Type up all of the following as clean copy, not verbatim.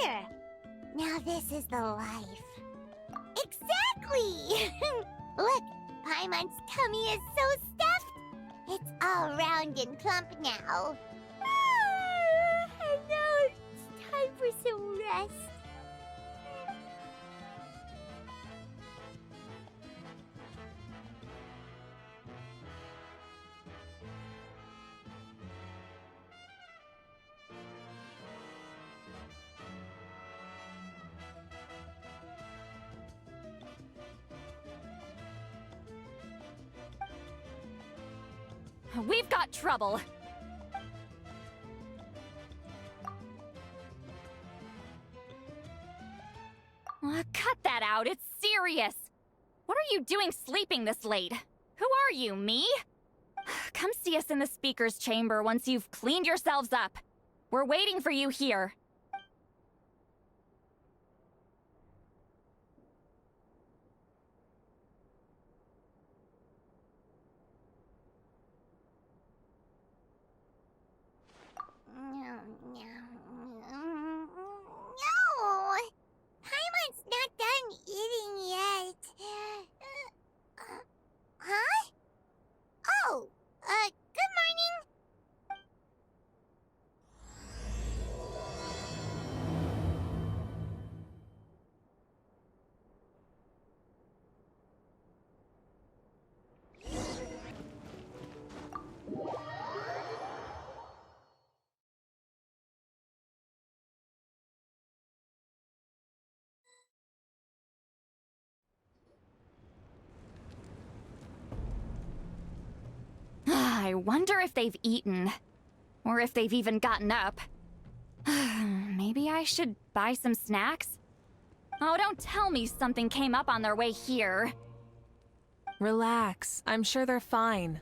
here. Now this is the life. Exactly! Look, Paimon's tummy is so stuffed. It's all round and plump now. And now it's time for some rest. We've got trouble. Cut that out, it's serious. What are you doing sleeping this late? Who are you, me? Come see us in the speaker's chamber once you've cleaned yourselves up. We're waiting for you here. No! Paimon's not done eating yet. Huh? Oh, good morning. I wonder if they've eaten. Or if they've even gotten up. Maybe I should buy some snacks? Oh, don't tell me something came up on their way here. Relax. I'm sure they're fine.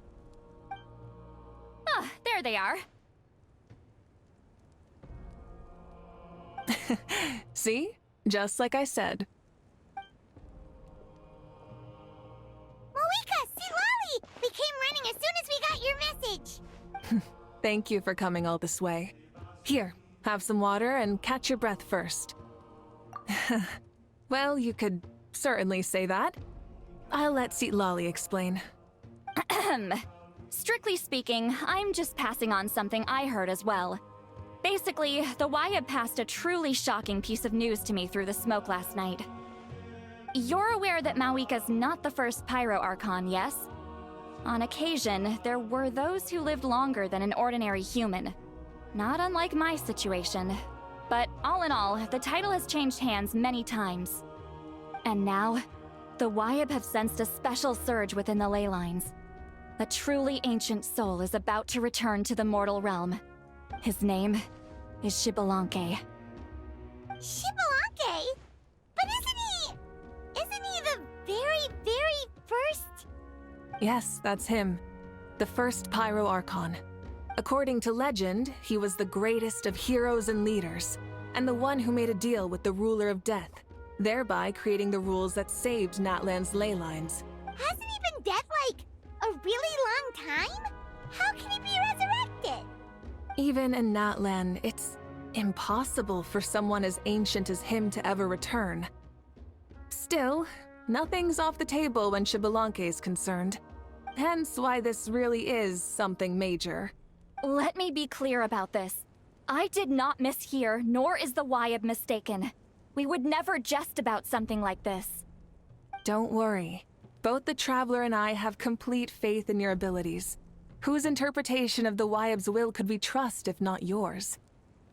Ah, there they are. See? Just like I said. Mavuika, see Lolly! We came running as soon as we got your message. Thank you for coming all this way. Here, have some water and catch your breath first. Well, you could certainly say that. I'll let Lolly explain. Strictly speaking, I'm just passing on something I heard as well. Basically, the Wyab passed a truly shocking piece of news to me through the smoke last night. You're aware that Mavuika's not the first Pyro Archon, yes? On occasion, there were those who lived longer than an ordinary human. Not unlike my situation. But all in all, the title has changed hands many times. And now, the Wyab have sensed a special surge within the ley lines. A truly ancient soul is about to return to the mortal realm. His name is Xbalanque. Xbalanque? But isn't he the very, very first? Yes, that's him. The first Pyro Archon. According to legend, he was the greatest of heroes and leaders, and the one who made a deal with the ruler of death, thereby creating the rules that saved Natlan's ley lines. Hasn't he been dead like a really long time? How can he be resurrected? Even in Natlan, it's impossible for someone as ancient as him to ever return. Still, nothing's off the table when Xbalanque is concerned. Hence why this really is something major. Let me be clear about this. I did not mishear, nor is the Wyab mistaken. We would never jest about something like this. Don't worry. Both the Traveler and I have complete faith in your abilities. Whose interpretation of the Wyab's will could we trust if not yours?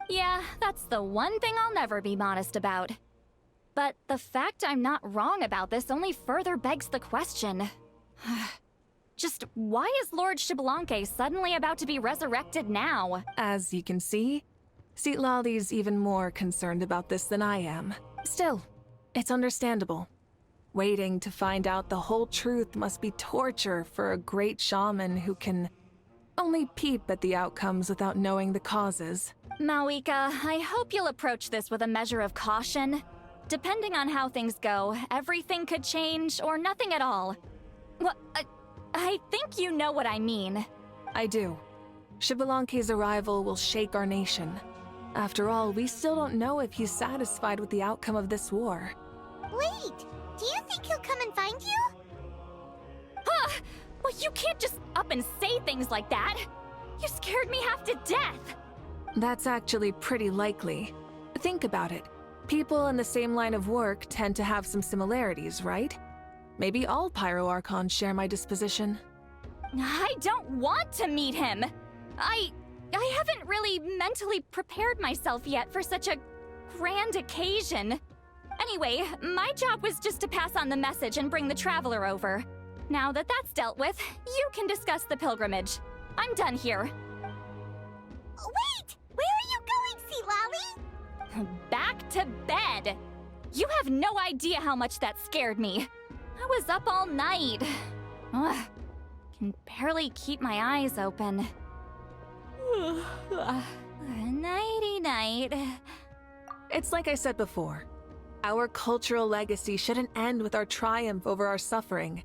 Yeah, that's the one thing I'll never be modest about. But the fact I'm not wrong about this only further begs the question. Just why is Lord Xbalanque suddenly about to be resurrected now? As you can see, Lolly's even more concerned about this than I am. Still, it's understandable. Waiting to find out the whole truth must be torture for a great shaman who can only peep at the outcomes without knowing the causes. Mavuika, I hope you'll approach this with a measure of caution. Depending on how things go, everything could change or nothing at all. Well, I think you know what I mean. I do. Xbalanque's arrival will shake our nation. After all, we still don't know if he's satisfied with the outcome of this war. Wait, do you think he'll come and find you? Huh! Well, you can't just up and say things like that! You scared me half to death! That's actually pretty likely. Think about it. People in the same line of work tend to have some similarities, right? Maybe all Pyroarchons share my disposition. I don't want to meet him! I haven't really mentally prepared myself yet for such a grand occasion. Anyway, my job was just to pass on the message and bring the Traveler over. Now that that's dealt with, you can discuss the pilgrimage. I'm done here. Wait! Where are you going, Sea Lolly? Back to bed! You have no idea how much that scared me. I was up all night. Ugh, can barely keep my eyes open. Nighty-night. It's like I said before. Our cultural legacy shouldn't end with our triumph over our suffering.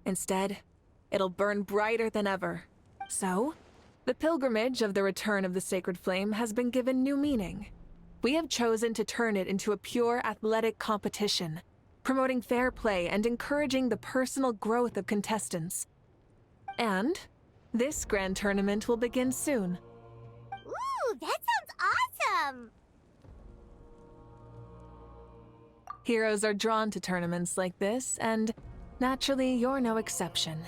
Instead, it'll burn brighter than ever. So, the pilgrimage of the return of the sacred flame has been given new meaning. We have chosen to turn it into a pure athletic competition, promoting fair play and encouraging the personal growth of contestants. And this grand tournament will begin soon. Ooh, that sounds awesome! Heroes are drawn to tournaments like this, and naturally, you're no exception.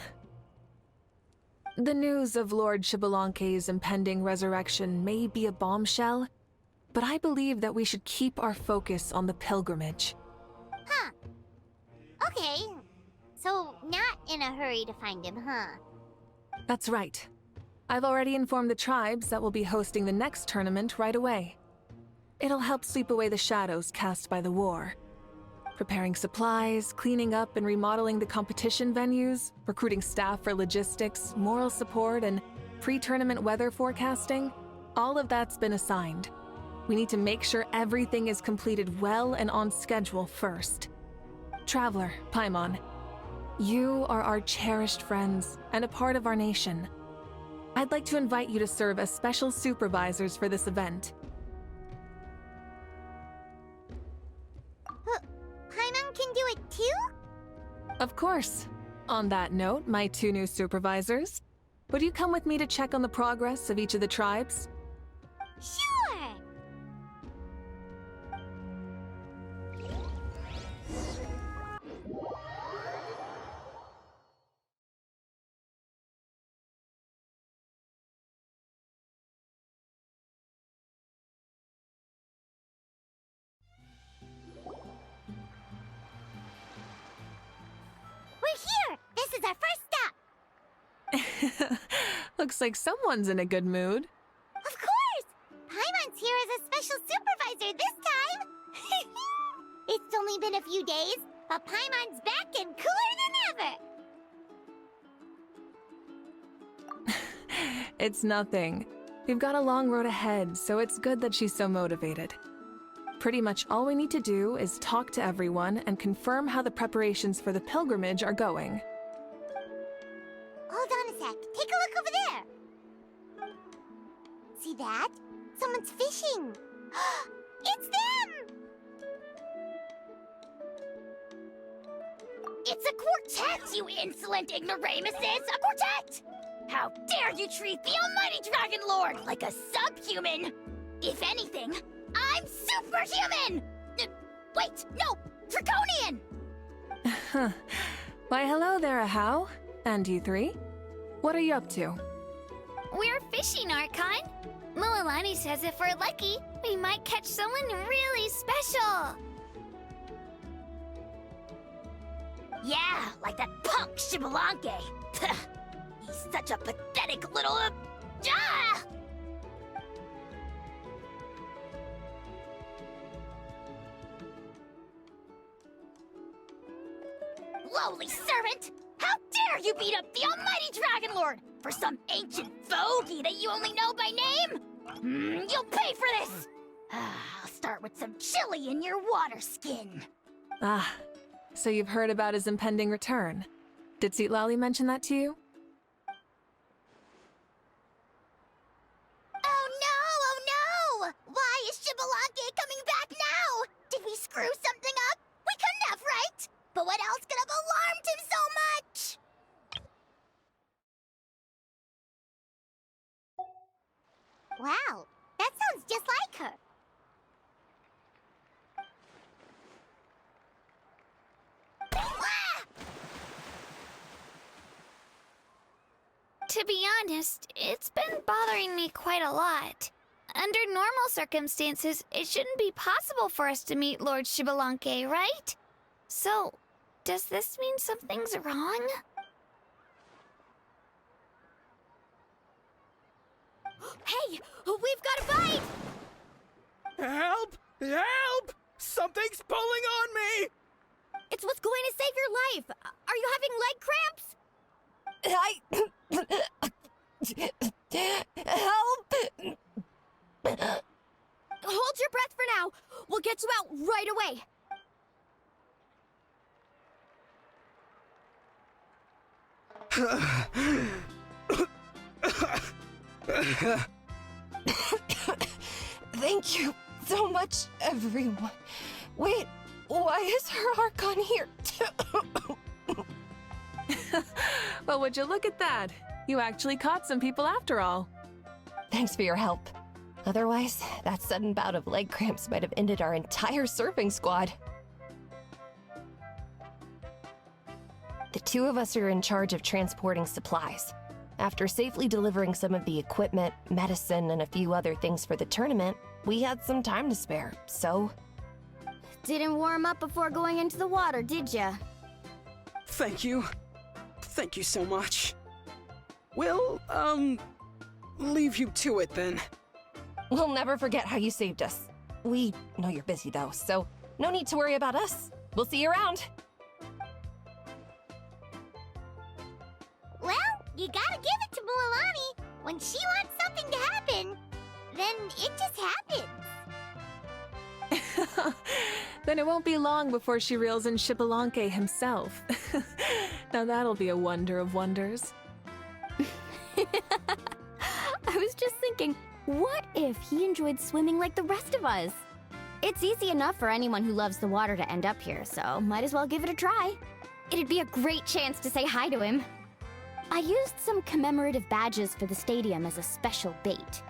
The news of Lord Xbalanque's impending resurrection may be a bombshell, but I believe that we should keep our focus on the pilgrimage. Huh. Okay. So, not in a hurry to find him, huh? That's right. I've already informed the tribes that we'll be hosting the next tournament right away. It'll help sweep away the shadows cast by the war. Preparing supplies, cleaning up and remodeling the competition venues, recruiting staff for logistics, moral support, and pre-tournament weather forecasting, all of that's been assigned. We need to make sure everything is completed well and on schedule first. Traveler, Paimon, you are our cherished friends and a part of our nation. I'd like to invite you to serve as special supervisors for this event. Paimon can do it too? Of course. On that note, my two new supervisors, would you come with me to check on the progress of each of the tribes? Sure! We're here! This is our first stop! Looks like someone's in a good mood. Of course! Paimon's here as a special supervisor this time! It's only been a few days, but Paimon's back and cooler than ever! It's nothing. We've got a long road ahead, so it's good that she's so motivated. Pretty much all we need to do is talk to everyone and confirm how the preparations for the pilgrimage are going. Hold on a sec. Take a look over there. See that? Someone's fishing. It's them! It's a quartet, you insolent ignoramuses! A quartet! How dare you treat the almighty Dragon Lord like a subhuman! If anything, I'm superhuman! Wait, no! Draconian! Why, hello there, Ahau. And you three? What are you up to? We're fishing, Archon. Mualani says if we're lucky, we might catch someone really special. Yeah, like that punk Xbalanque. He's such a pathetic little... Ah! Lowly servant! How dare you beat up the almighty Dragon Lord for some ancient fogey that you only know by name? You'll pay for this! I'll start with some chili in your water skin. Ah, so you've heard about his impending return. Did Citlali mention that to you? Oh no! Why To be honest, it's been bothering me quite a lot. Under normal circumstances, it shouldn't be possible for us to meet Lord Shibalanke, right? So, does this mean something's wrong? Hey, we've got a bite! Help! Help! Something's pulling on me! It's what's going to save your life. Are you having leg cramps? Help! Hold your breath for now. We'll get you out right away. Thank you so much, everyone. Wait, why is her Archon here? Well, would you look at that? You actually caught some people after all. Thanks for your help. Otherwise, that sudden bout of leg cramps might have ended our entire surfing squad. The two of us are in charge of transporting supplies. After safely delivering some of the equipment, medicine, and a few other things for the tournament, we had some time to spare, so... Didn't warm up before going into the water, did ya? Thank you. Thank you so much. We'll, leave you to it then. We'll never forget how you saved us. We know you're busy though, so no need to worry about us. We'll see you around. Well, you gotta give it to Mualani. When she wants something to happen, then it just happens. Then it won't be long before she reels in Shibalanke himself. Now that'll be a wonder of wonders. I was just thinking, what if he enjoyed swimming like the rest of us? It's easy enough for anyone who loves the water to end up here, so might as well give it a try. It'd be a great chance to say hi to him. I used some commemorative badges for the stadium as a special bait.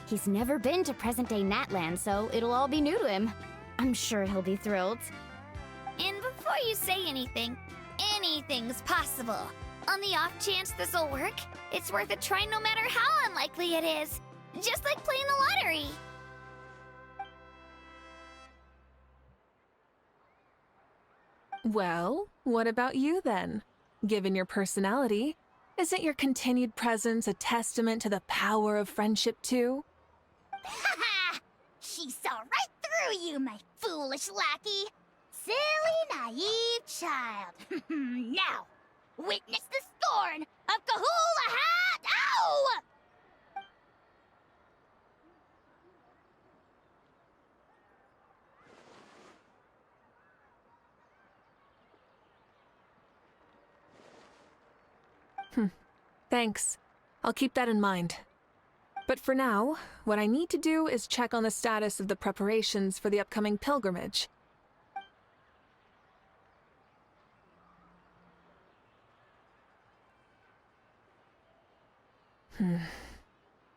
He's never been to present-day Natland, so it'll all be new to him. I'm sure he'll be thrilled. And before you say anything, anything's possible. On the off chance this'll work, it's worth a try no matter how unlikely it is. Just like playing the lottery. Well, what about you then? Given your personality, isn't your continued presence a testament to the power of friendship too? Ha ha! She saw right through you, my foolish lackey. Silly, naive child. Now, witness the scorn of Kahula Hat! Ow! Thanks. I'll keep that in mind. But for now, what I need to do is check on the status of the preparations for the upcoming pilgrimage.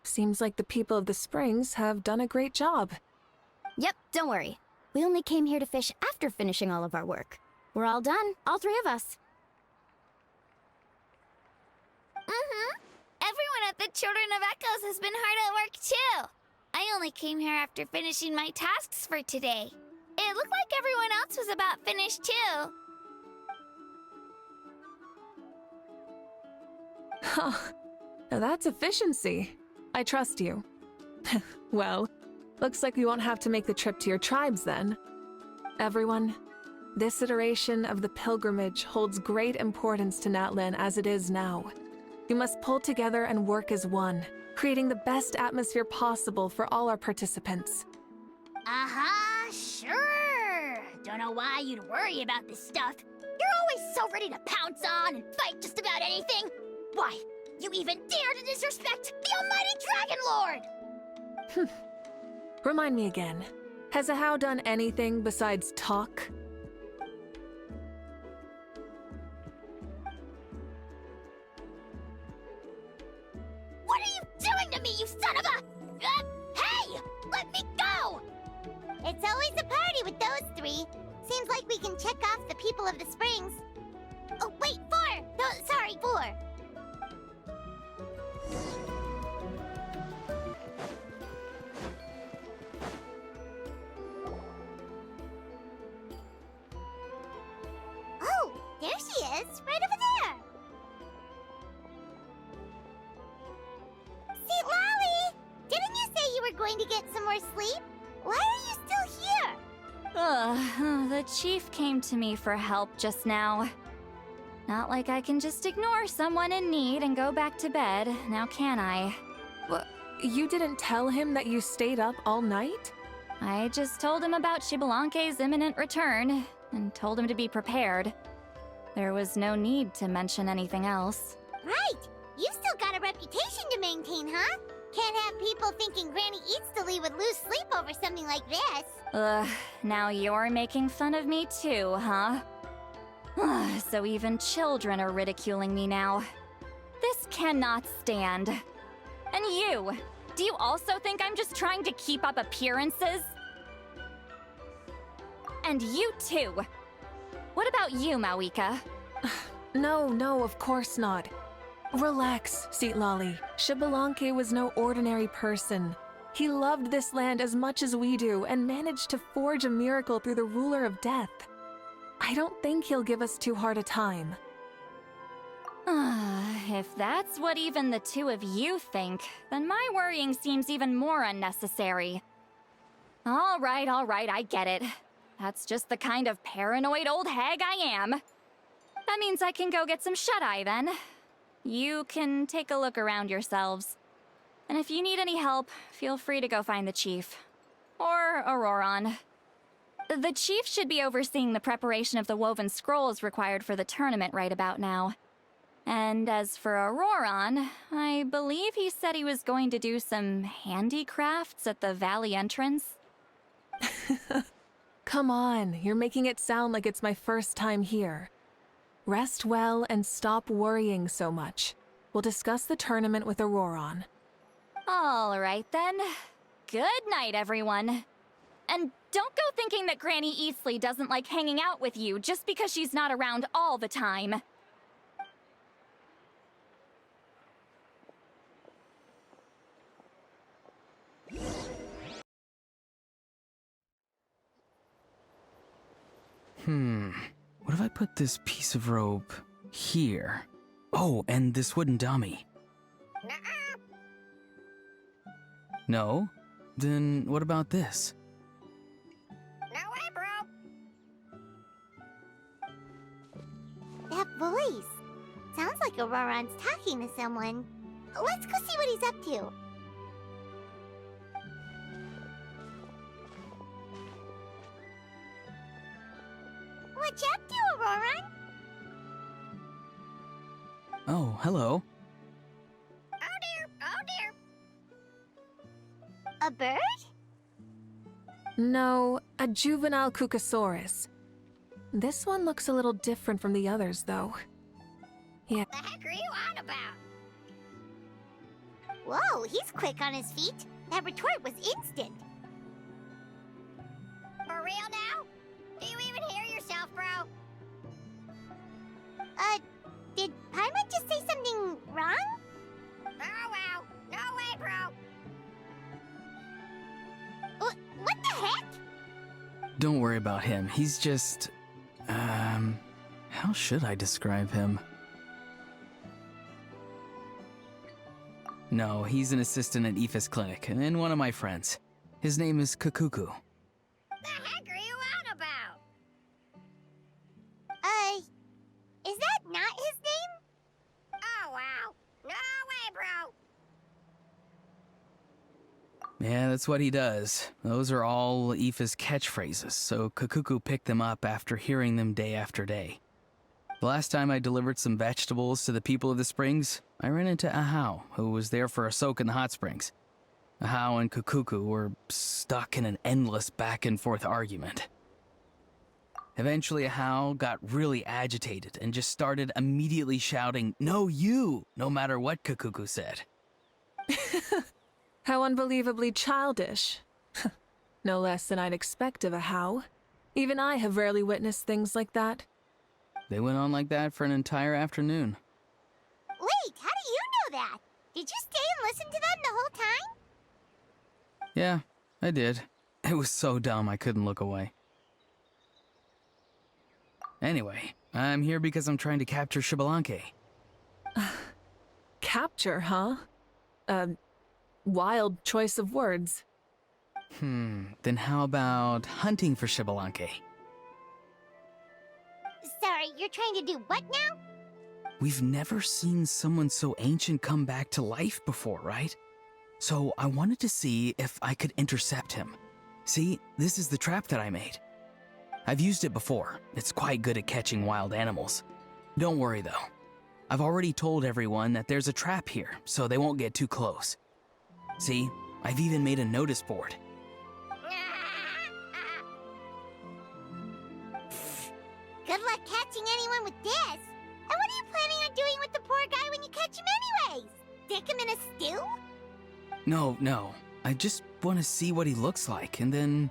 Seems like the people of the Springs have done a great job. Yep, don't worry. We only came here to fish after finishing all of our work. We're all done, all three of us. Everyone at the Children of Echoes has been hard at work too. I only came here after finishing my tasks for today. It looked like everyone else was about finished too. Now that's efficiency. I trust you. Well, looks like we won't have to make the trip to your tribes then. Everyone, this iteration of the pilgrimage holds great importance to Natlan as it is now. We must pull together and work as one, creating the best atmosphere possible for all our participants. Sure. Don't know why you'd worry about this stuff. You're always so ready to pounce on and fight just about anything. Why, you even dare to disrespect the almighty Dragon Lord! Remind me again, has Ahau done anything besides talk? What are you doing to me, you son of a... hey! Let me go! It's always a party with those three. Seems like we can check off the people of the Springs. Oh, wait, 4! No, sorry, 4. There she is, right over there. See, Lolly, didn't you say you were going to get some more sleep? Why are you still here? The chief came to me for help just now. Not like I can just ignore someone in need and go back to bed, now can I? You didn't tell him that you stayed up all night? I just told him about Shibalanke's imminent return, and told him to be prepared. There was no need to mention anything else. Right. You still got a reputation to maintain, huh? Can't have people thinking Granny Eatsley would lose sleep over something like this. Now you're making fun of me too, huh? So even children are ridiculing me now. This cannot stand. And you, do you also think I'm just trying to keep up appearances? And you too. What about you, Mavuika? No, of course not. Relax, Lolly. Shibalanke was no ordinary person. He loved this land as much as we do and managed to forge a miracle through the ruler of death. I don't think he'll give us too hard a time. If that's what even the two of you think, then my worrying seems even more unnecessary. All right, I get it. That's just the kind of paranoid old hag I am. That means I can go get some shut-eye then. You can take a look around yourselves. And if you need any help, feel free to go find the chief. Or Auroron. The chief should be overseeing the preparation of the woven scrolls required for the tournament right about now. And as for Auroron, I believe he said he was going to do some handicrafts at the valley entrance. Come on, you're making it sound like it's my first time here. Rest well and stop worrying so much. We'll discuss the tournament with Auroron. All right then. Good night, everyone. And don't go thinking that Granny Eatsley doesn't like hanging out with you just because she's not around all the time. What if I put this piece of rope here? Oh, and this wooden dummy. No? Then what about this? No way, bro. That voice. Sounds like Auroron's talking to someone. Let's go see what he's up to. What you up to, Auroron? Oh, hello. Oh dear. A bird? No, a juvenile Cucosaurus. This one looks a little different from the others, though. Yeah. The heck are you on about? Whoa, he's quick on his feet. That retort was instant. For real now? Do you even hear yourself, bro? Did Paimon just say something wrong? Oh wow. No way, bro. What the heck? Don't worry about him. He's just... how should I describe him? No, he's an assistant at Aoife's clinic, and one of my friends. His name is Kakuku. The heck are you on about? Is that not his name? Oh wow. No way, bro. Yeah, that's what he does. Those are all Aoife's catchphrases, so Kakuku picked them up after hearing them day after day. The last time I delivered some vegetables to the people of the springs, I ran into Ahau, who was there for a soak in the hot springs. Ahau and Kakuku were stuck in an endless back-and-forth argument. Eventually, Ahau got really agitated and just started immediately shouting, "No, you!" no matter what Kakuku said. How unbelievably childish. No less than I'd expect of a How. Even I have rarely witnessed things like that. They went on like that for an entire afternoon. Wait, how do you know that? Did you stay and listen to them the whole time? Yeah, I did. It was so dumb I couldn't look away. Anyway, I'm here because I'm trying to capture Xbalanque. Capture, huh? Wild choice of words. Then how about hunting for Xbalanque? Sorry, you're trying to do what now? We've never seen someone so ancient come back to life before, right? So I wanted to see if I could intercept him. See, this is the trap that I made. I've used it before. It's quite good at catching wild animals. Don't worry though. I've already told everyone that there's a trap here, so they won't get too close. See, I've even made a notice board. Good luck catching anyone with this. And what are you planning on doing with the poor guy when you catch him anyways? Stick him in a stew? No. I just want to see what he looks like, and then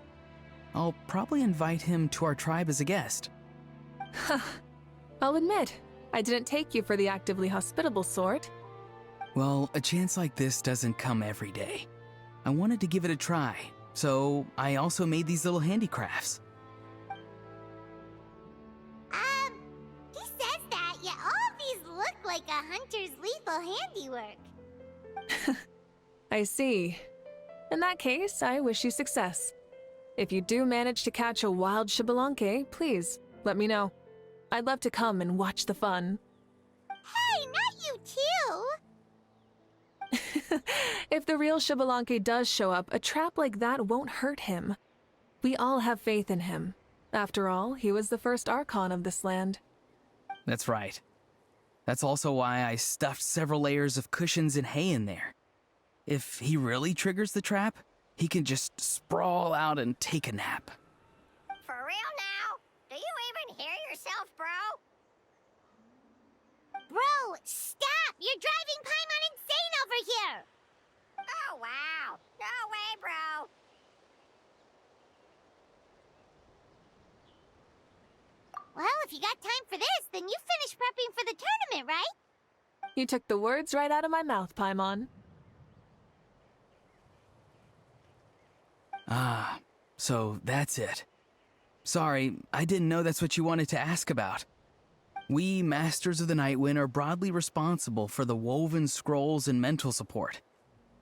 I'll probably invite him to our tribe as a guest. I'll admit, I didn't take you for the actively hospitable sort. Well, a chance like this doesn't come every day. I wanted to give it a try, so I also made these little handicrafts. He says that, yet all of these look like a hunter's lethal handiwork. I see. In that case, I wish you success. If you do manage to catch a wild Xbalanque, please, let me know. I'd love to come and watch the fun. Hey, not you too! If the real Xbalanque does show up, a trap like that won't hurt him. We all have faith in him. After all, he was the first Archon of this land. That's right. That's also why I stuffed several layers of cushions and hay in there. If he really triggers the trap, he can just sprawl out and take a nap. For real now? Do you even hear yourself, bro? Bro, stop! You're driving Paimon insane over here! Oh, wow. No way, bro. Well, if you got time for this, then you finished prepping for the tournament, right? You took the words right out of my mouth, Paimon. Ah, so that's it. Sorry, I didn't know that's what you wanted to ask about. We, Masters of the Nightwind, are broadly responsible for the woven scrolls and mental support.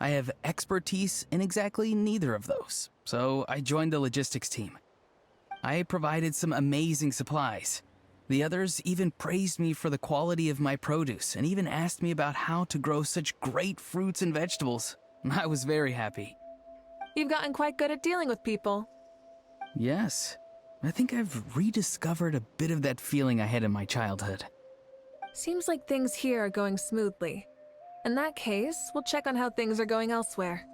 I have expertise in exactly neither of those, so I joined the logistics team. I provided some amazing supplies. The others even praised me for the quality of my produce and even asked me about how to grow such great fruits and vegetables. I was very happy. You've gotten quite good at dealing with people. Yes, I think I've rediscovered a bit of that feeling I had in my childhood. Seems like things here are going smoothly. In that case, we'll check on how things are going elsewhere.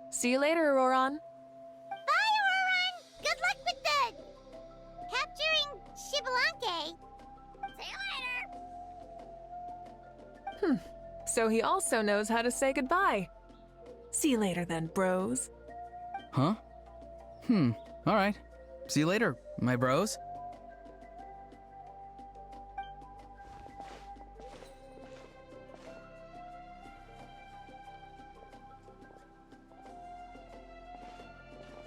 See you later, Auroron. Bye, Auroron! Good luck with the... capturing Xbalanque. See you later! So he also knows how to say goodbye. See you later then, bros. Huh? Alright. See you later, my bros.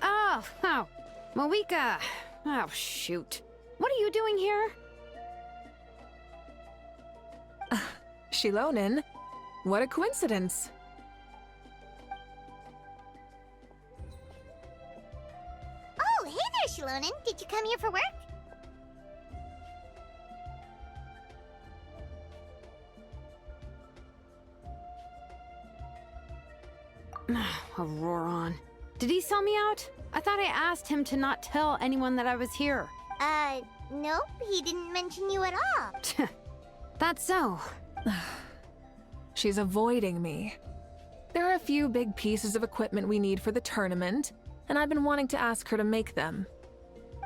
Oh, mavuika. Oh, shoot. What are you doing here? Shilonin? What a coincidence. Oh, hey there, Shilonin. Did you come here for work? Auroron. Did he sell me out? I thought I asked him to not tell anyone that I was here. Nope. He didn't mention you at all. That's so. She's avoiding me. There are a few big pieces of equipment we need for the tournament, and I've been wanting to ask her to make them.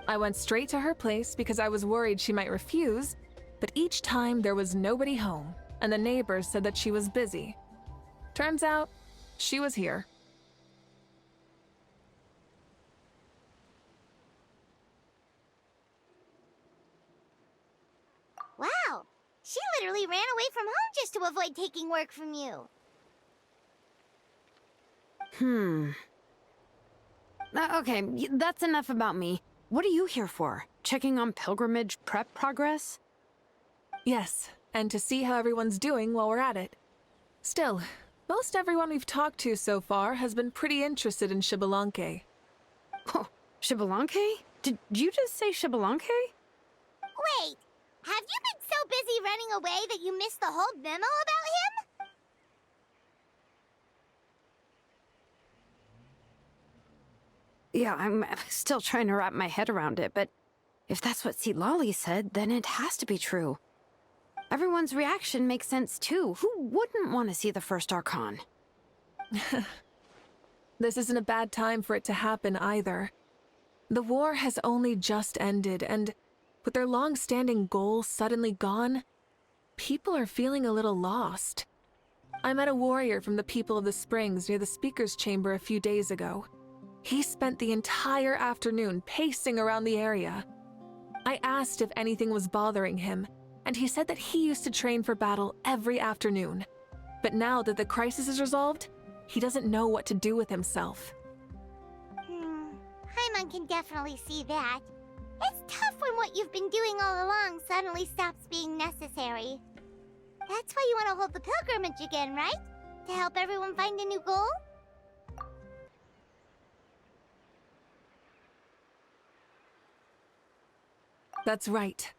I went straight to her place because I was worried she might refuse, but each time there was nobody home, and the neighbors said that she was busy. Turns out, she was here. Wow. She literally ran away from home just to avoid taking work from you. Okay, that's enough about me. What are you here for? checking on pilgrimage prep progress? Yes, and to see how everyone's doing while we're at it. Still, most everyone we've talked to so far has been pretty interested in Xbalanque. Oh, Xbalanque? Did you just say Xbalanque? Wait, have you been so busy running away that you missed the whole memo about him? Yeah, I'm still trying to wrap my head around it, but if that's what Lolly said, then it has to be true. Everyone's reaction makes sense too. Who wouldn't want to see the first Archon? This isn't a bad time for it to happen either. The war has only just ended, and with their long-standing goal suddenly gone, people are feeling a little lost. I met a warrior from the People of the Springs near the Speaker's Chamber a few days ago. He spent the entire afternoon pacing around the area. I asked if anything was bothering him, and he said that he used to train for battle every afternoon. But now that the crisis is resolved, he doesn't know what to do with himself. Paimon can definitely see that. It's tough when what you've been doing all along suddenly stops being necessary. That's why you want to hold the pilgrimage again, right? To help everyone find a new goal? That's right.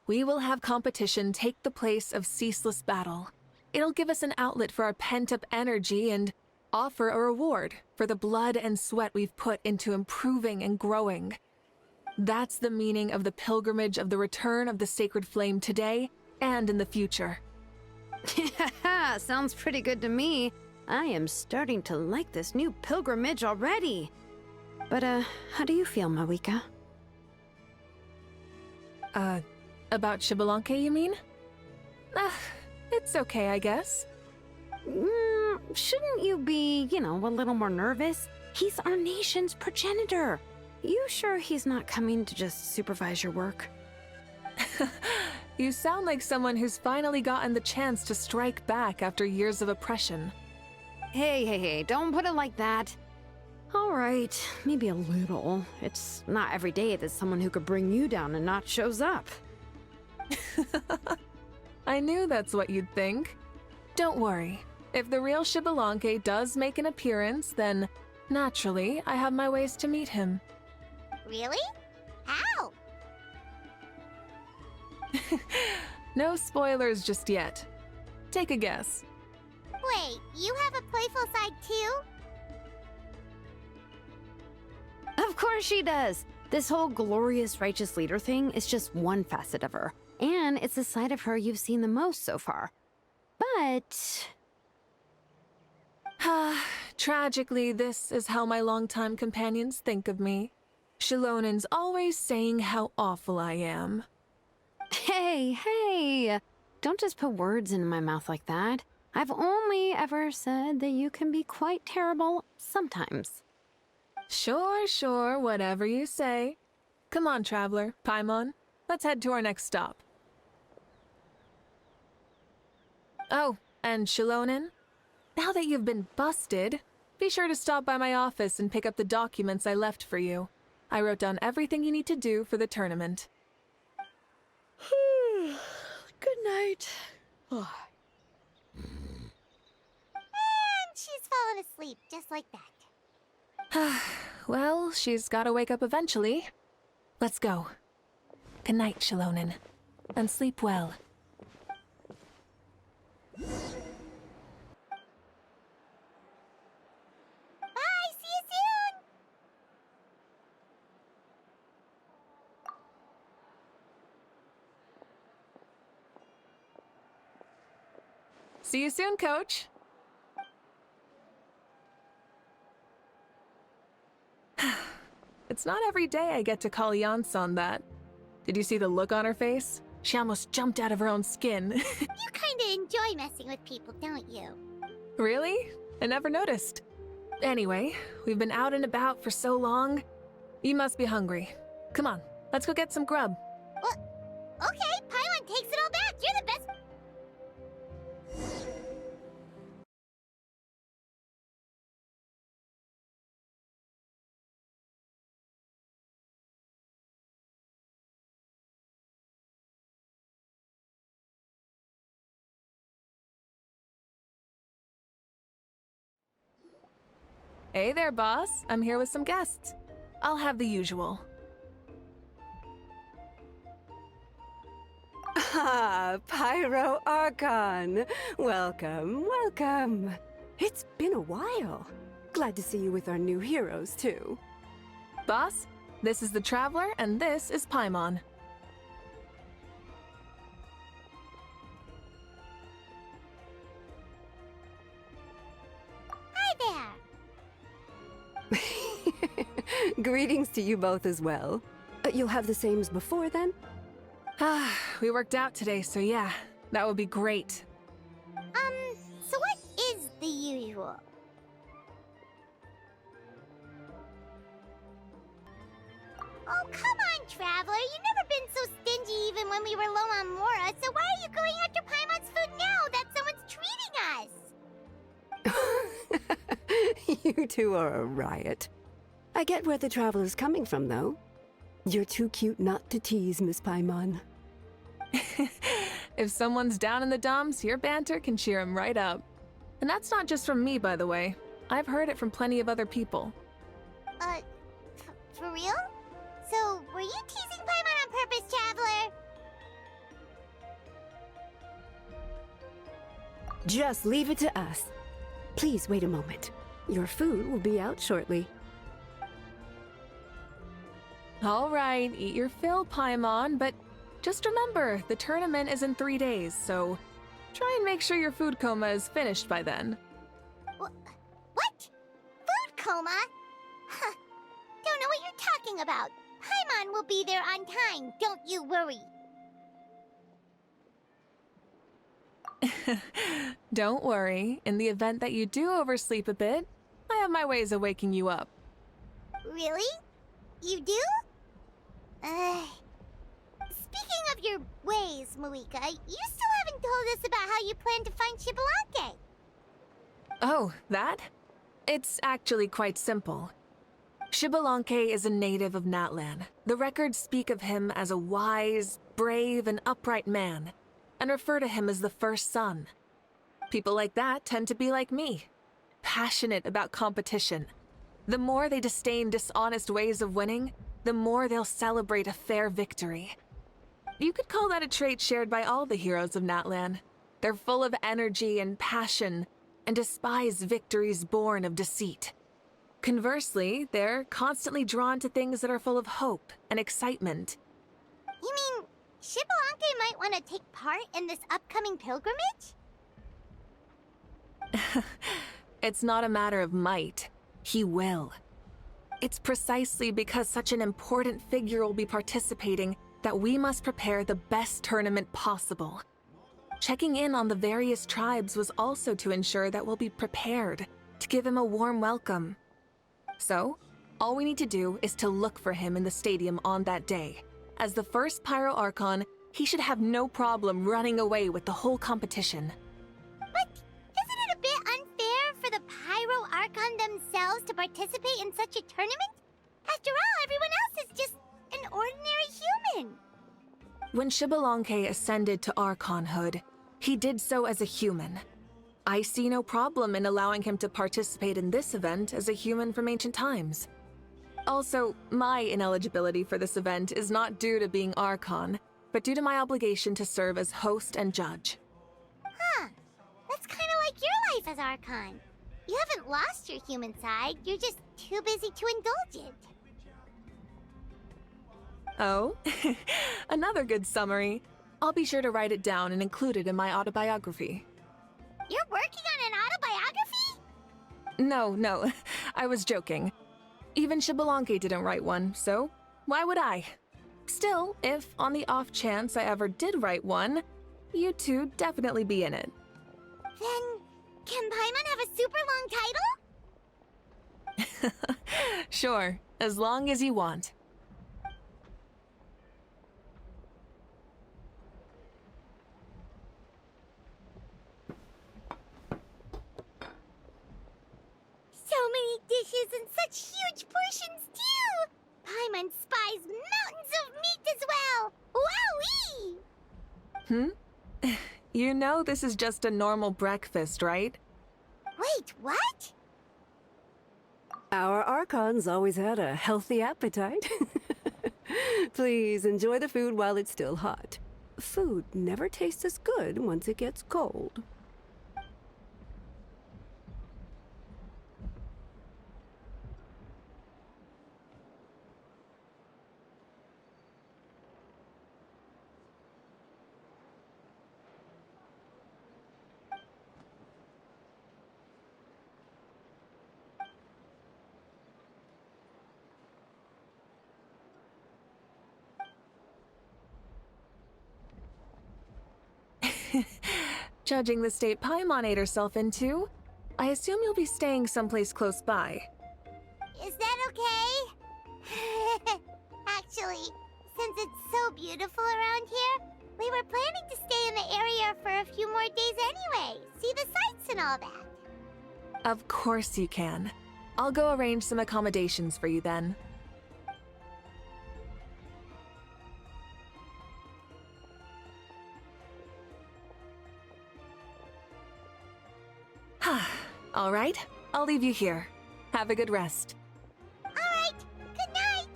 We will have competition take the place of ceaseless battle. It'll give us an outlet for our pent-up energy and offer a reward for the blood and sweat we've put into improving and growing. That's the meaning of the pilgrimage of the return of the sacred flame today and in the future. Sounds pretty good to me. I am starting to like this new pilgrimage already. But, how do you feel, mavuika? About Xbalanque, you mean? It's okay, I guess. Shouldn't you be, a little more nervous? He's our nation's progenitor. You sure he's not coming to just supervise your work? You sound like someone who's finally gotten the chance to strike back after years of oppression. Hey, don't put it like that. All right, maybe a little. It's not every day that someone who could bring you down and not shows up. I knew that's what you'd think. Don't worry. If the real Xbalanque does make an appearance, then naturally I have my ways to meet him. Really? How? No spoilers just yet. Take a guess. Wait, you have a playful side too? Of course she does. This whole glorious righteous leader thing is just one facet of her. And it's the side of her you've seen the most so far. But... Tragically, this is how my longtime companions think of me. Shilonen's always saying how awful I am. Hey! Don't just put words into my mouth like that. I've only ever said that you can be quite terrible sometimes. Sure, whatever you say. Come on, Traveler, Paimon. Let's head to our next stop. Oh, and Shilonen, now that you've been busted, be sure to stop by my office and pick up the documents I left for you. I wrote down everything you need to do for the tournament. Good night. And she's fallen asleep just like that. Well, she's gotta wake up eventually. Let's go. Good night, Shilonen. And sleep well. Bye, see you soon! See you soon, Coach. It's not every day I get to call Yansan that. Did you see the look on her face? She almost jumped out of her own skin. You kinda enjoy messing with people, don't you? Really? I never noticed. Anyway, we've been out and about for so long. You must be hungry. Come on, let's go get some grub. Okay, Paimon takes it all back. You're the best Hey there, boss. I'm here with some guests. I'll have the usual. Ah, Pyro Archon. Welcome, welcome. It's been a while. Glad to see you with our new heroes, too. Boss, this is the Traveler, and this is Paimon. Hi there. Greetings to you both as well. You'll have the same as before, then? Ah, we worked out today, so yeah, that would be great. So what is the usual? Oh, come on, Traveler. You've never been so stingy even when we were low on Mora, so why are you going after Paimon's food now that someone's treating us? You two are a riot. I get where the Traveler's coming from, though. You're too cute not to tease, Miss Paimon. If someone's down in the dumps, your banter can cheer him right up. And that's not just from me, by the way. I've heard it from plenty of other people. For real? So, were you teasing Paimon on purpose, Traveler? Just leave it to us. Please wait a moment. Your food will be out shortly. All right, eat your fill, Paimon, but just remember, the tournament is in 3 days, so try and make sure your food coma is finished by then. What? Food coma? Huh. Don't know what you're talking about. Paimon will be there on time, don't you worry. Don't worry, in the event that you do oversleep a bit, I have my ways of waking you up. Really? You do? Speaking of your ways, Mavuika, you still haven't told us about how you plan to find Xbalanque. Oh, that? It's actually quite simple. Xbalanque is a native of Natlan. The records speak of him as a wise, brave, and upright man, and refer to him as the first son. People like that tend to be like me, passionate about competition. The more they disdain dishonest ways of winning, the more they'll celebrate a fair victory. You could call that a trait shared by all the heroes of Natlan. They're full of energy and passion, and despise victories born of deceit. Conversely, they're constantly drawn to things that are full of hope and excitement. You mean Xbalanque might want to take part in this upcoming pilgrimage? It's not a matter of might. He will. It's precisely because such an important figure will be participating that we must prepare the best tournament possible. Checking in on the various tribes was also to ensure that we'll be prepared to give him a warm welcome. So, all we need to do is to look for him in the stadium on that day. As the first Pyro Archon, he should have no problem running away with the whole competition. But isn't it a bit unfair for the Pyro Archon themselves to participate in such a tournament? After all, everyone else is just an ordinary human. When Xbalanque ascended to Archonhood, he did so as a human. I see no problem in allowing him to participate in this event as a human from ancient times. Also, my ineligibility for this event is not due to being Archon, but due to my obligation to serve as host and judge. Huh. That's kind of like your life as Archon. You haven't lost your human side, you're just too busy to indulge it. Oh, another good summary. I'll be sure to write it down and include it in my autobiography. You're working on an autobiography? No, I was joking. Even Xbalanque didn't write one, so why would I? Still, if on the off chance I ever did write one, you two definitely be in it. Then, can Paimon have a super long title? Sure, as long as you want. So many dishes and such huge portions, too! Paimon spies mountains of meat as well! Wowee! You know this is just a normal breakfast, right? Wait, what? Our Archon's always had a healthy appetite. Please enjoy the food while it's still hot. Food never tastes as good once it gets cold. Judging the state Paimon ate herself into, I assume you'll be staying someplace close by. Is that okay? Actually, since it's so beautiful around here, we were planning to stay in the area for a few more days anyway. See the sights and all that. Of course you can. I'll go arrange some accommodations for you then. All right, I'll leave you here. Have a good rest. All right, good night.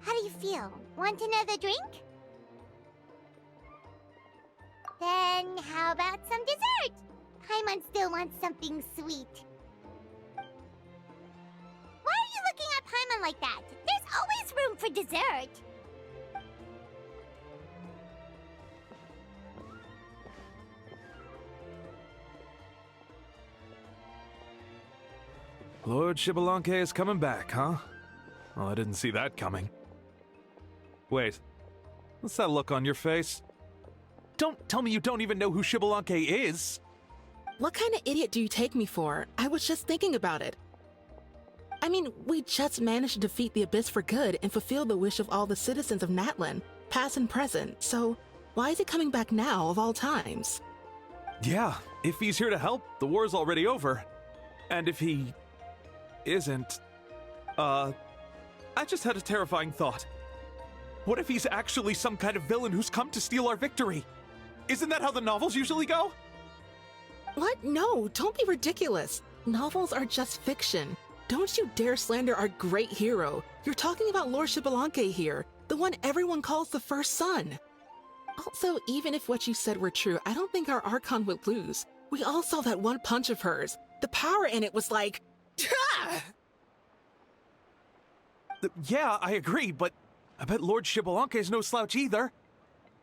How do you feel? Want another drink? Then how about some dessert? Paimon still wants something sweet. Why are you looking at Paimon like that? There's always room for dessert. Lord Xbalanque is coming back, huh? Well, I didn't see that coming. Wait, what's that look on your face? Don't tell me you don't even know who Xbalanque is! What kind of idiot do you take me for? I was just thinking about it. I mean, we just managed to defeat the Abyss for good and fulfill the wish of all the citizens of Natlan, past and present, so why is he coming back now of all times? Yeah, if he's here to help, the war's already over. And if he isn't, I just had a terrifying thought. What if he's actually some kind of villain who's come to steal our victory? Isn't that how the novels usually go? What? No, don't be ridiculous. Novels are just fiction. Don't you dare slander our great hero. You're talking about Lord Xbalanque here, the one everyone calls the first son. Also, even if what you said were true, I don't think our Archon would lose. We all saw that one punch of hers. The power in it was like... Yeah, I agree, but I bet Lord Xbalanque is no slouch either.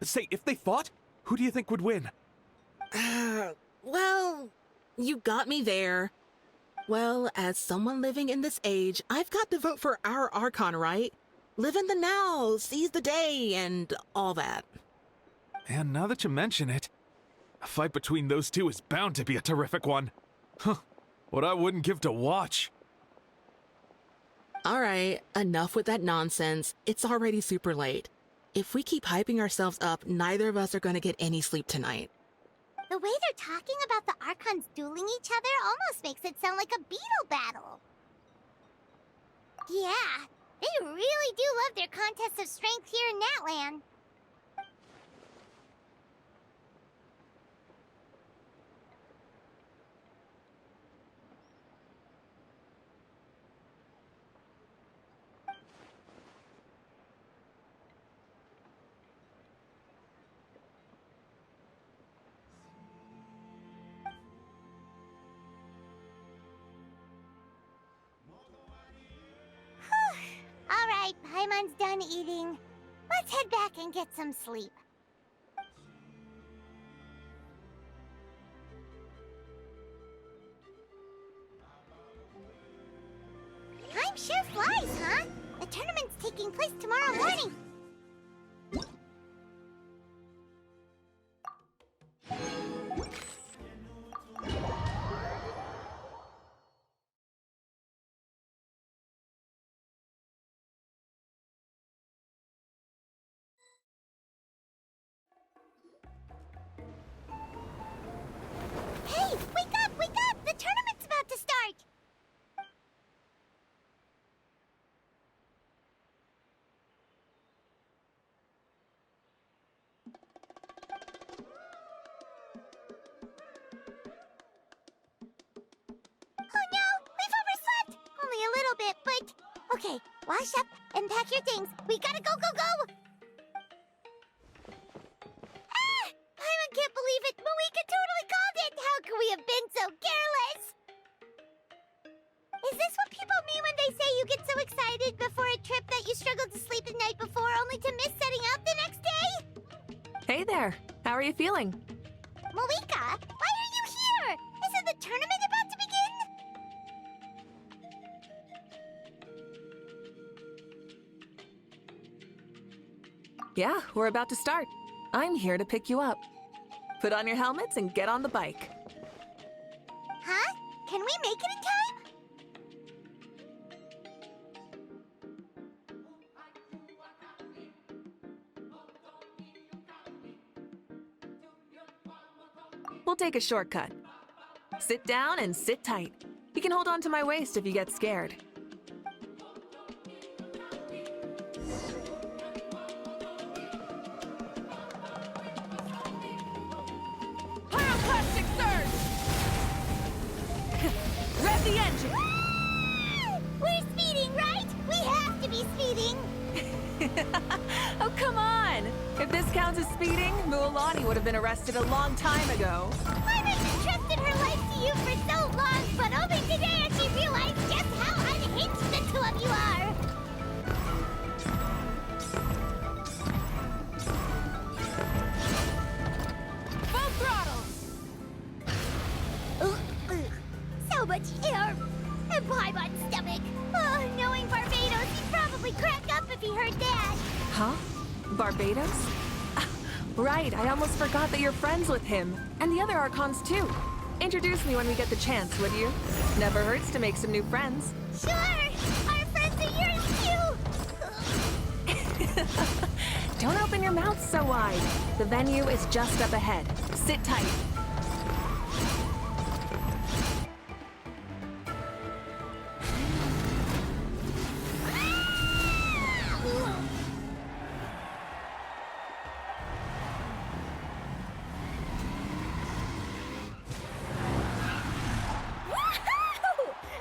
Say, if they fought, who do you think would win? Well, you got me there. Well, as someone living in this age, I've got to vote for our Archon, right? Live in the now, seize the day, and all that. And now that you mention it, a fight between those two is bound to be a terrific one. Huh, what I wouldn't give to watch. Alright, enough with that nonsense. It's already super late. If we keep hyping ourselves up, neither of us are going to get any sleep tonight. The way they're talking about the Archons dueling each other almost makes it sound like a beetle battle. Yeah, they really do love their contests of strength here in Natlan. Alright, Paimon's done eating. Let's head back and get some sleep. Time sure flies, huh? The tournament's taking place tomorrow morning. Hey, wake up, wake up! The tournament's about to start! bit, but... Okay, wash up and pack your things. We gotta go, go, go! Ah! I can't believe it! Mavuika totally called it! How could we have been so careless? Is this what people mean when they say you get so excited before a trip that you struggle to sleep the night before only to miss setting out the next day? Hey there. How are you feeling? Mavuika, why are you here? Isn't the tournament about to begin? Yeah, we're about to start. I'm here to pick you up. Put on your helmets and get on the bike. Huh? Can we make it in time? We'll take a shortcut. Sit down and sit tight. You can hold on to my waist if you get scared. Pyroclastic surge! Rev the engine! We're speeding, right? We have to be speeding! Oh, come on! If this counts as speeding, Mualani would have been arrested a long time ago. I've entrusted her life to you for so long, but only today has she realized just how unhinged the two of you are! Full throttle! Ugh, ugh. So much air! And Paimon stomach! Oh, knowing Barbados, he'd probably crack up if he heard that! Huh? Barbados? Ah, right, I almost forgot that you're friends with him. And the other Archons, too. Introduce me when we get the chance, would you? Never hurts to make some new friends. Sure! Our friends are yours, too! Don't open your mouth so wide. The venue is just up ahead. Sit tight.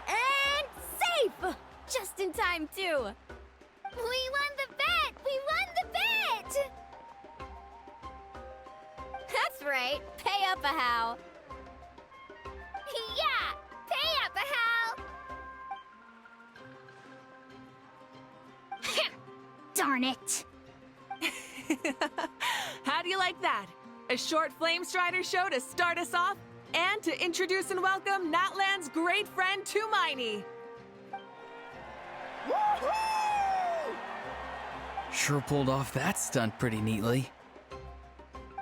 And safe! Just in time, too. We won the bet! We won the bet! That's right. Pay up a how. Yeah! Pay up, Hal! Darn it! How do you like that? A short Flame Strider show to start us off, and to introduce and welcome Natlan's great friend, Tumaini. Sure pulled off that stunt pretty neatly.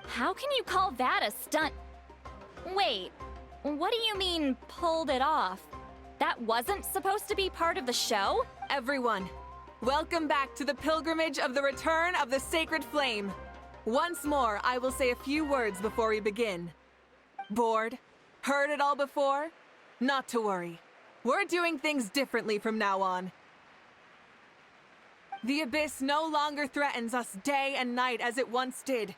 How can you call that a stunt? Wait, what do you mean, pulled it off? That wasn't supposed to be part of the show? Everyone, welcome back to the pilgrimage of the return of the Sacred Flame. Once more, I will say a few words before we begin. Bored? Heard it all before? Not to worry. We're doing things differently from now on. The Abyss no longer threatens us day and night as it once did.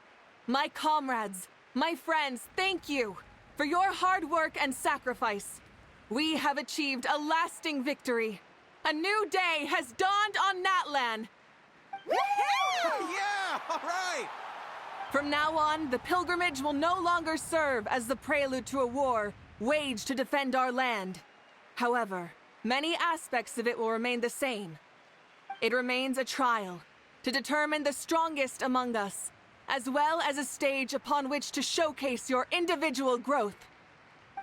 My comrades, my friends, thank you for your hard work and sacrifice. We have achieved a lasting victory. A new day has dawned on Natlan. Yeah! All right! From now on, the pilgrimage will no longer serve as the prelude to a war waged to defend our land. However, many aspects of it will remain the same. It remains a trial to determine the strongest among us, as well as a stage upon which to showcase your individual growth.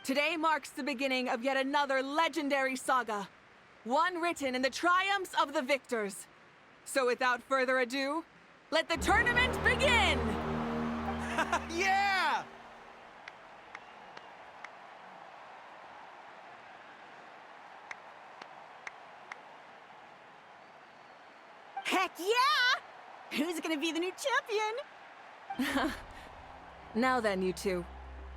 Today marks the beginning of yet another legendary saga, one written in the triumphs of the victors. So without further ado, let the tournament begin! Yeah! Heck yeah! Who's gonna be the new champion? Now then, you two.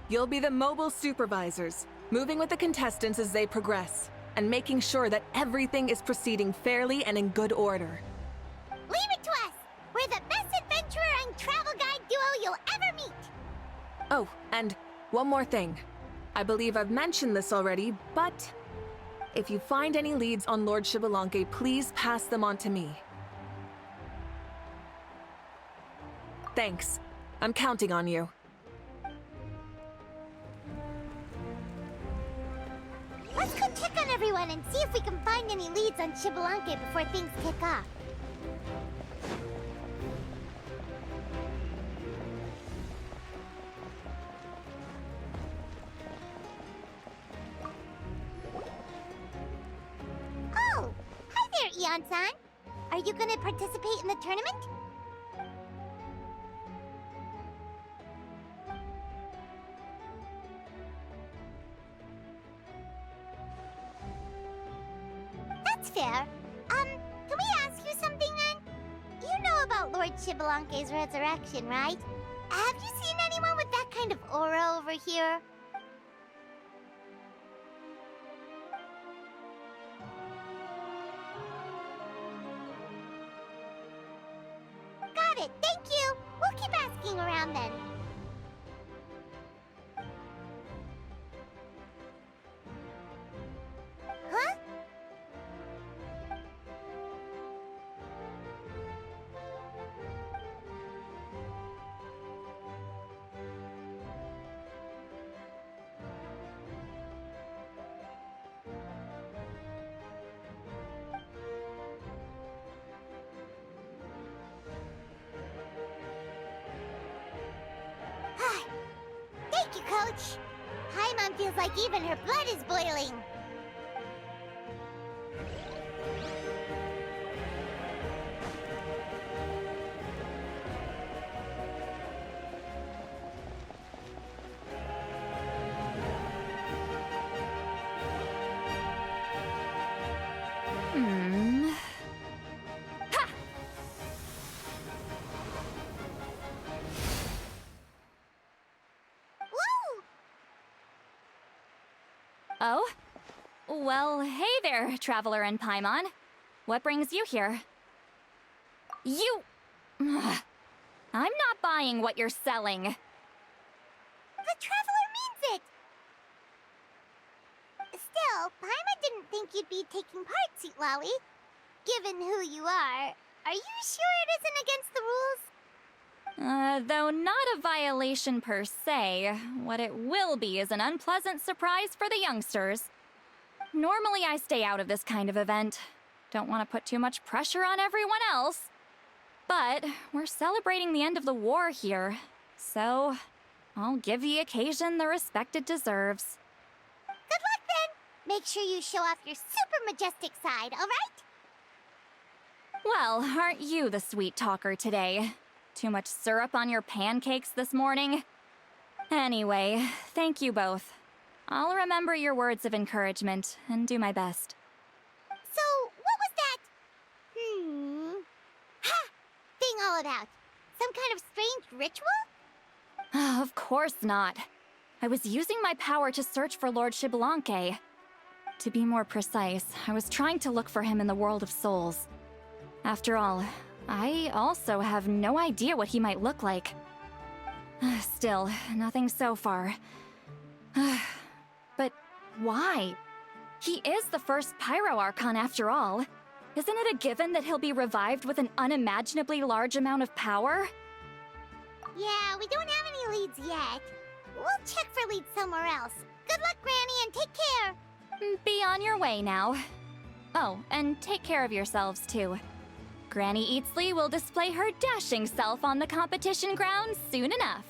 You'll be the mobile supervisors, moving with the contestants as they progress, and making sure that everything is proceeding fairly and in good order. Leave it to us! We're the best adventurer and travel guide duo you'll ever meet! Oh, and one more thing. I believe I've mentioned this already, but If you find any leads on Lord Shibalanke, please pass them on to me. Thanks. I'm counting on you. Let's go check on everyone and see if we can find any leads on Shibalanke before things kick off. Oh! Hi there, Eon-san! Are you gonna participate in the tournament? That's fair. Can we ask you something then? You know about Lord Shibalanke's resurrection, right? Have you seen anyone with that kind of aura over here? Got it, thank you! We'll keep asking around then. Huh? Thank you, Coach. Paimon feels like even her blood is boiling. Woo! Oh? Well, hey there, Traveler and Paimon. What brings you here? You... Ugh. I'm not buying what you're selling. The Traveler means it! Still, Paimon didn't think you'd be taking part, Sweet Lolly. Given who you are you sure it isn't against the rules? Though not a violation per se, what it will be is an unpleasant surprise for the youngsters. Normally I stay out of this kind of event. Don't want to put too much pressure on everyone else. But we're celebrating the end of the war here, so I'll give the occasion the respect it deserves. Good luck then! Make sure you show off your super majestic side, alright? Well, aren't you the sweet talker today? Too much syrup on your pancakes this morning? Anyway, thank you both. I'll remember your words of encouragement and do my best. So, what was that? Ha! Thing all about? Some kind of strange ritual? Of course not. I was using my power to search for Lord Shibalanke. To be more precise, I was trying to look for him in the world of souls. After all, I also have no idea what he might look like. Still, nothing so far. But why? He is the first Pyro Archon after all. Isn't it a given that he'll be revived with an unimaginably large amount of power? Yeah, we don't have any leads yet. We'll check for leads somewhere else. Good luck, Granny, and take care! Be on your way now. Oh, and take care of yourselves too. Granny Eatsley will display her dashing self on the competition grounds soon enough.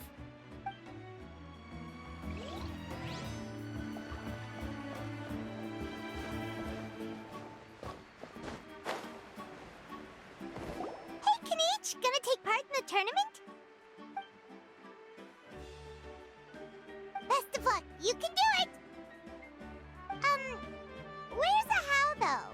Hey, Kanich! Gonna take part in the tournament? Best of luck! You can do it! Where's the how, though?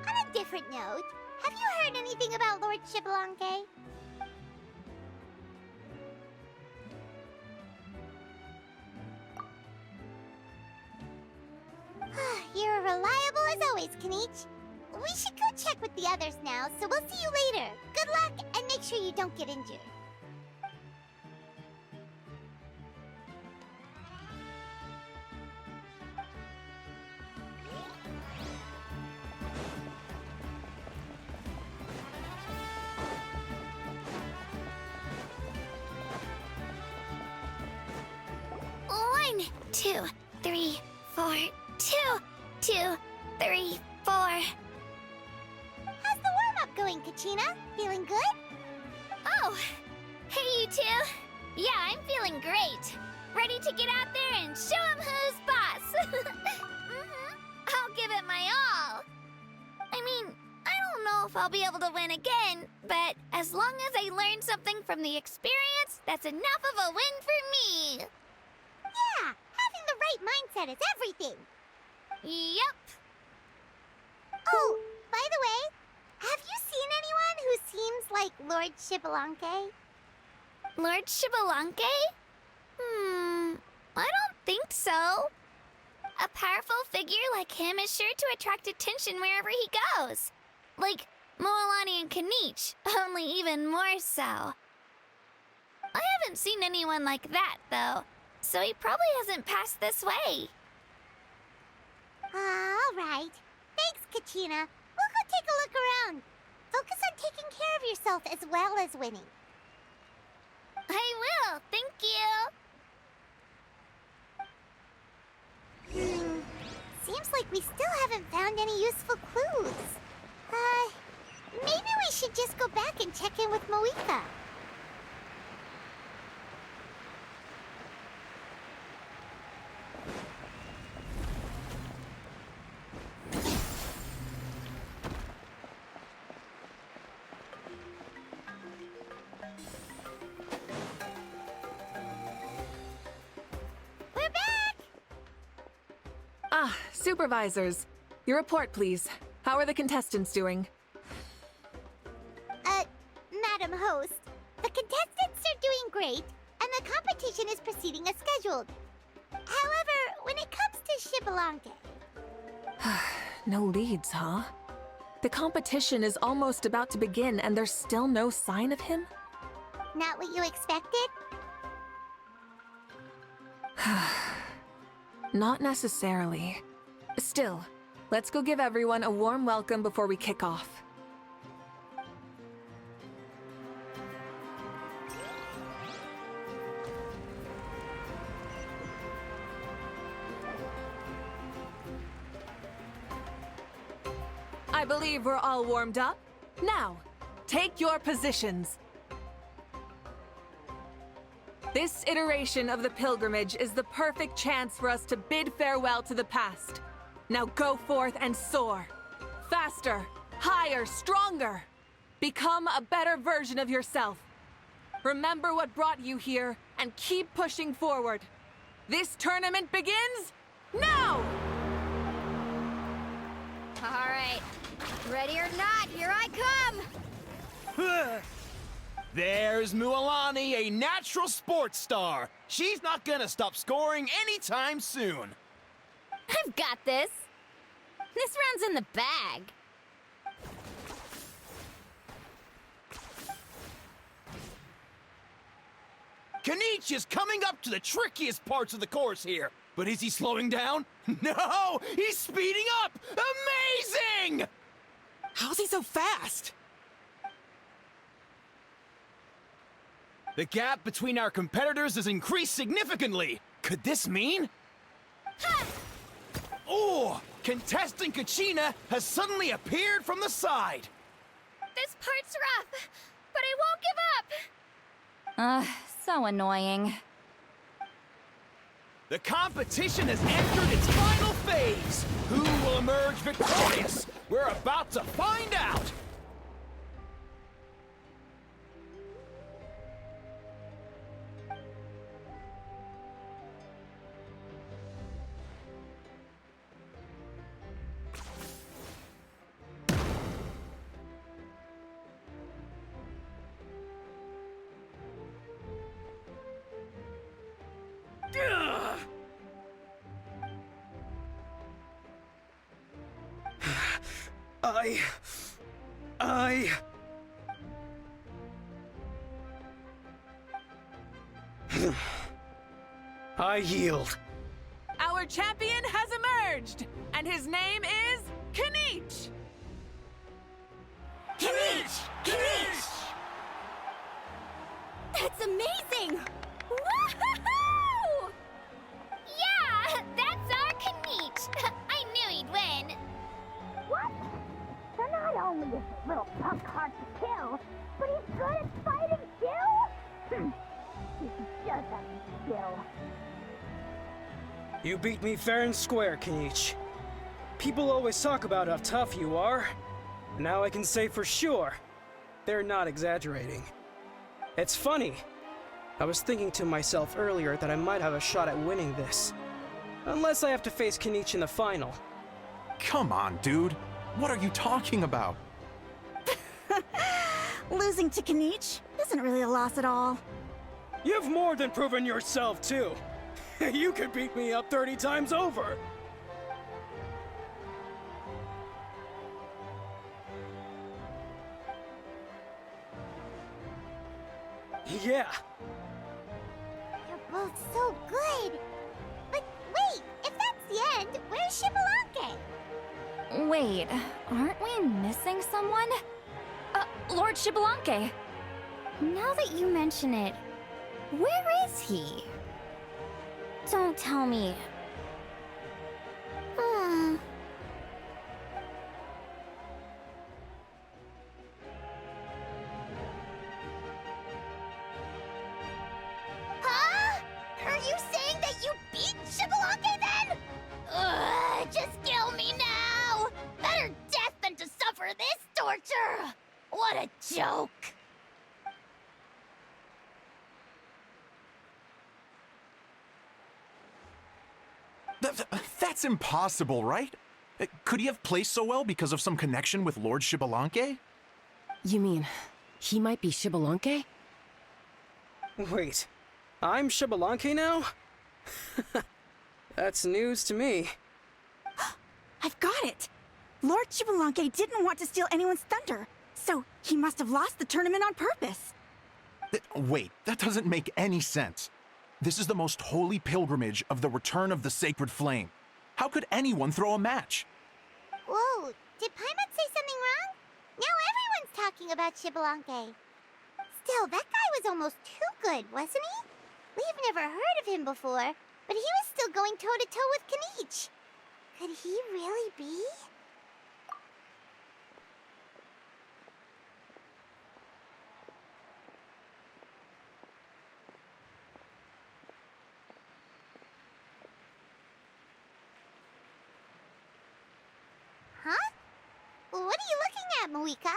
On a different note, have you heard anything about Lord Shibalanke? You're reliable as always, Kanich. We should go check with the others now, so we'll see you later. Good luck, and make sure you don't get injured. One, two, three, four. 2, 2, 3, 4. How's the warm-up going, Kachina? Feeling good? Oh, hey you two. Yeah, I'm feeling great. Ready to get out there and show 'em who's boss. I'll give it my all. I mean, I don't know if I'll be able to win again, but as long as I learn something from the experience, that's enough of a win for me. Yeah, having the right mindset is everything. Yep. Oh, by the way, have you seen anyone who seems like Lord Shibalanke? Lord Shibalanke? I don't think so. A powerful figure like him is sure to attract attention wherever he goes. Like Moalani and Kanich, only even more so. I haven't seen anyone like that, though, so he probably hasn't passed this way. All right. Thanks, Kachina. We'll go take a look around. Focus on taking care of yourself as well as winning. I will, thank you. Seems like we still haven't found any useful clues. Maybe we should just go back and check in with Mavuika. Supervisors, your report, please. How are the contestants doing? Madam Host, the contestants are doing great, and the competition is proceeding as scheduled. However, when it comes to Shibalanke... No leads, huh? The competition is almost about to begin, and there's still no sign of him? Not what you expected? Not necessarily. Still, let's go give everyone a warm welcome before we kick off. I believe we're all warmed up. Now, take your positions. This iteration of the pilgrimage is the perfect chance for us to bid farewell to the past. Now go forth and soar. Faster, higher, stronger. Become a better version of yourself. Remember what brought you here and keep pushing forward. This tournament begins now! All right. Ready or not, here I come! There's Mualani, a natural sports star. She's not gonna stop scoring anytime soon. I've got this. This round's in the bag. Kanich is coming up to the trickiest parts of the course here. But is he slowing down? No! He's speeding up! Amazing! How's he so fast? The gap between our competitors has increased significantly. Could this mean? Oh! Contestant Kachina has suddenly appeared from the side. This part's rough, but I won't give up. So annoying. The competition has entered its final phase. Who will emerge victorious? We're about to find out. I yield. Our champion has emerged, and his name is Kanich! Kanich! Kanich! That's amazing! Woohoo! Yeah, that's our Kanich. I knew he'd win. What? So not only is this little punk hard to kill, but he's good at fighting too? He's just a skill. You beat me fair and square, Kanich. People always talk about how tough you are. Now I can say for sure, they're not exaggerating. It's funny. I was thinking to myself earlier that I might have a shot at winning this. Unless I have to face Kanich in the final. Come on, dude. What are you talking about? Losing to Kanich isn't really a loss at all. You've more than proven yourself, too. You could beat me up 30 times over. Yeah. You're both so good. But wait, if that's the end, where's Shibalanke? Wait, aren't we missing someone? Lord Shibalanke. Now that you mention it, where is he? Don't tell me. Huh? Are you saying that you beat Shibalanke then? Ugh, just kill me now! Better death than to suffer this torture! What a joke! That's impossible, right? Could he have placed so well because of some connection with Lord Shibalanke? You mean, he might be Shibalanke? Wait, I'm Shibalanke now? That's news to me. I've got it! Lord Shibalanke didn't want to steal anyone's thunder, so he must have lost the tournament on purpose. Wait, that doesn't make any sense. This is the most holy pilgrimage of the return of the sacred flame. How could anyone throw a match? Whoa, did Paimon say something wrong? Now everyone's talking about Shibalanke. Still, that guy was almost too good, wasn't he? We've never heard of him before, but he was still going toe-to-toe with Kanich. Could he really be? Huh? What are you looking at, Mavuika?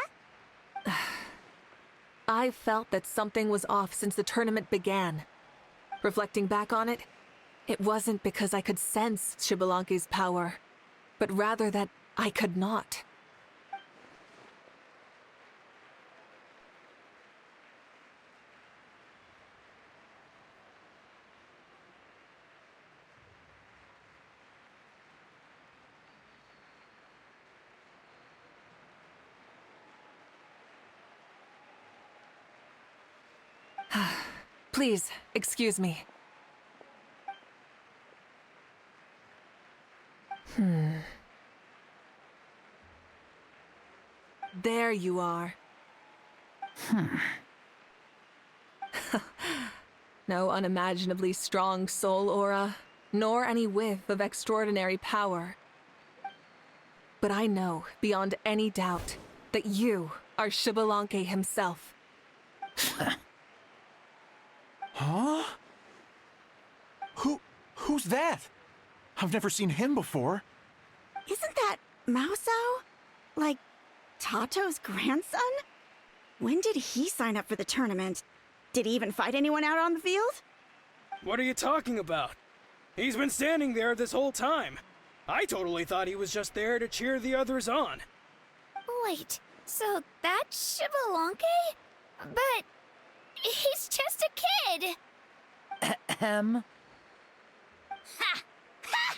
I felt that something was off since the tournament began. Reflecting back on it, it wasn't because I could sense Shibalanke's power, but rather that I could not. Please, excuse me. There you are. No unimaginably strong soul aura, nor any whiff of extraordinary power. But I know, beyond any doubt, that you are Shibalanke himself. Huh? Who's that? I've never seen him before. Isn't that Mauso? Like, Tato's grandson? When did he sign up for the tournament? Did he even fight anyone out on the field? What are you talking about? He's been standing there this whole time. I totally thought he was just there to cheer the others on. Wait, so that's Shibalanke? But he's just a kid. Ha! Ha!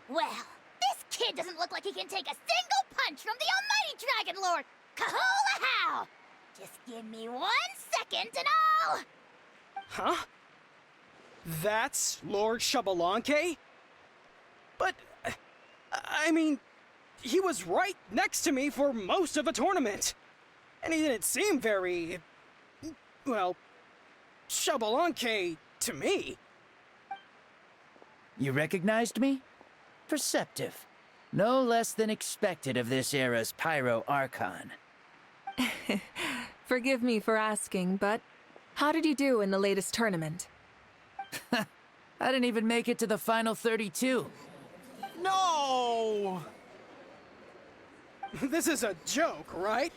Well, this kid doesn't look like he can take a single punch from the almighty Dragon Lord! Kahola how! Just give me 1 second and I'll... Huh? That's Lord Shabalanque? But, I mean, he was right next to me for most of the tournament. And he didn't seem very, well, Shabalanque to me. You recognized me? Perceptive. No less than expected of this era's Pyro Archon. Forgive me for asking, but how did you do in the latest tournament? I didn't even make it to the final 32. No! This is a joke, right?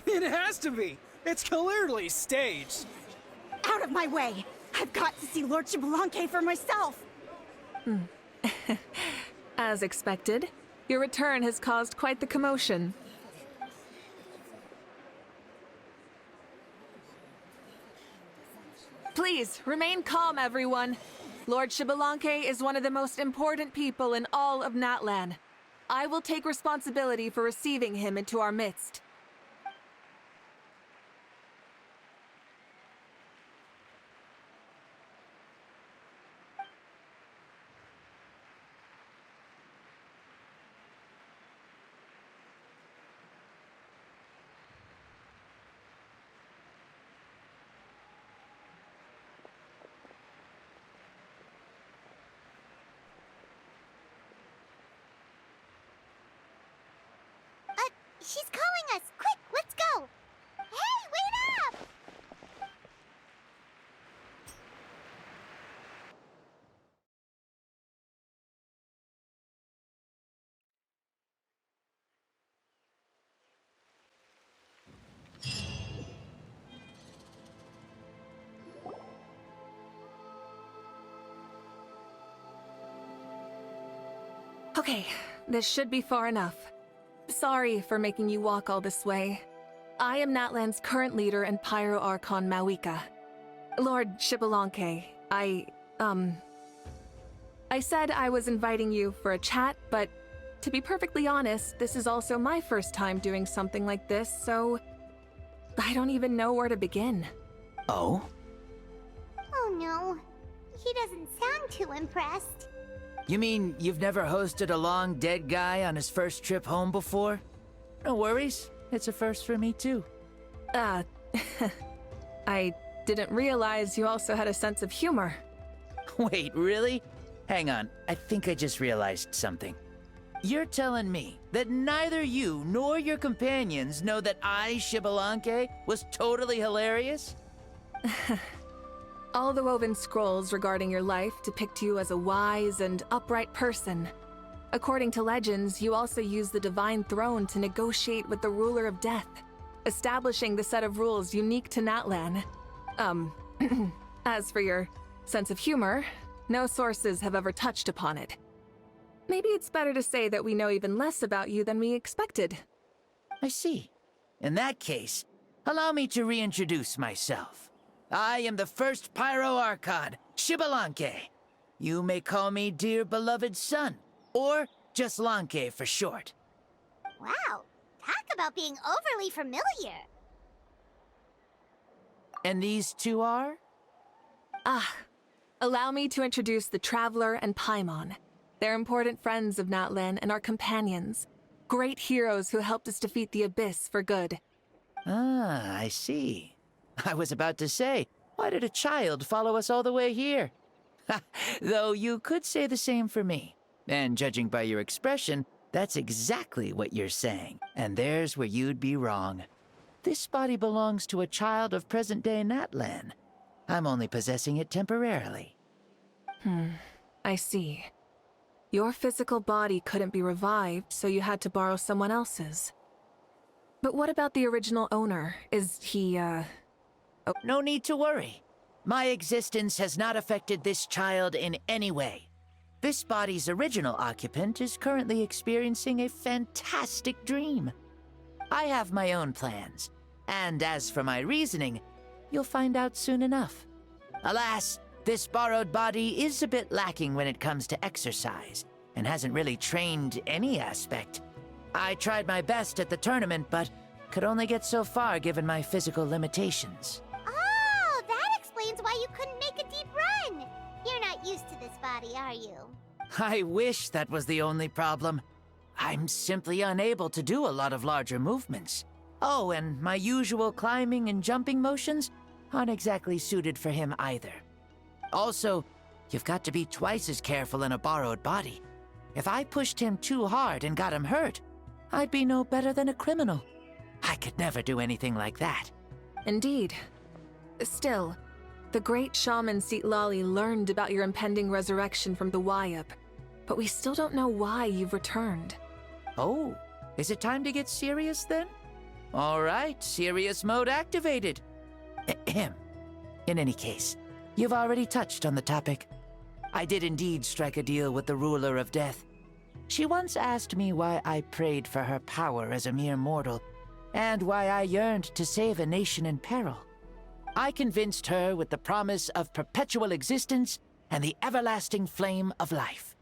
It has to be. It's clearly staged. Out of my way! I've got to see Lord Shabalanque for myself! As expected, your return has caused quite the commotion. Please, remain calm, everyone. Lord Shabalanque is one of the most important people in all of Natlan. I will take responsibility for receiving him into our midst. She's calling us! Quick, let's go! Hey, wait up! Okay, this should be far enough. Sorry for making you walk all this way. I am Natlan's current leader and Pyro Archon mavuika. Lord Shabalanque, I said I was inviting you for a chat, but to be perfectly honest, this is also my first time doing something like this, so I don't even know where to begin. Oh? Oh no, he doesn't sound too impressed. You mean you've never hosted a long dead guy on his first trip home before? No worries. It's a first for me, too. I didn't realize you also had a sense of humor. Wait, really? Hang on. I think I just realized something. You're telling me that neither you nor your companions know that I, Shabalanque, was totally hilarious? All the woven scrolls regarding your life depict you as a wise and upright person. According to legends, you also use the Divine Throne to negotiate with the Ruler of Death, establishing the set of rules unique to Natlan. As for your sense of humor, no sources have ever touched upon it. Maybe it's better to say that we know even less about you than we expected. I see. In that case, allow me to reintroduce myself. I am the first Pyro Archon, Shabalanque. You may call me dear beloved son, or just Lanque for short. Wow, talk about being overly familiar. And these two are? Allow me to introduce the Traveler and Paimon. They're important friends of Natlan and our companions. Great heroes who helped us defeat the Abyss for good. Ah, I see. I was about to say, why did a child follow us all the way here? Though you could say the same for me. And judging by your expression, that's exactly what you're saying. And there's where you'd be wrong. This body belongs to a child of present-day Natlan. I'm only possessing it temporarily. I see. Your physical body couldn't be revived, so you had to borrow someone else's. But what about the original owner? Is he, No need to worry. My existence has not affected this child in any way. This body's original occupant is currently experiencing a fantastic dream. I have my own plans, and as for my reasoning, you'll find out soon enough. Alas, this borrowed body is a bit lacking when it comes to exercise, and hasn't really trained any aspect. I tried my best at the tournament, but could only get so far given my physical limitations. Oh, that explains why you couldn't make a deep run. You're not used to this body, are you? I wish that was the only problem. I'm simply unable to do a lot of larger movements. Oh, and my usual climbing and jumping motions aren't exactly suited for him either. Also, you've got to be twice as careful in a borrowed body. If I pushed him too hard and got him hurt, I'd be no better than a criminal. I could never do anything like that. Indeed. Still, the great shaman Seatlali learned about your impending resurrection from the Wayup, but we still don't know why you've returned. Oh, is it time to get serious then? All right, serious mode activated. Ahem. In any case, you've already touched on the topic. I did indeed strike a deal with the ruler of death. She once asked me why I prayed for her power as a mere mortal, and why I yearned to save a nation in peril. I convinced her with the promise of perpetual existence and the everlasting flame of life.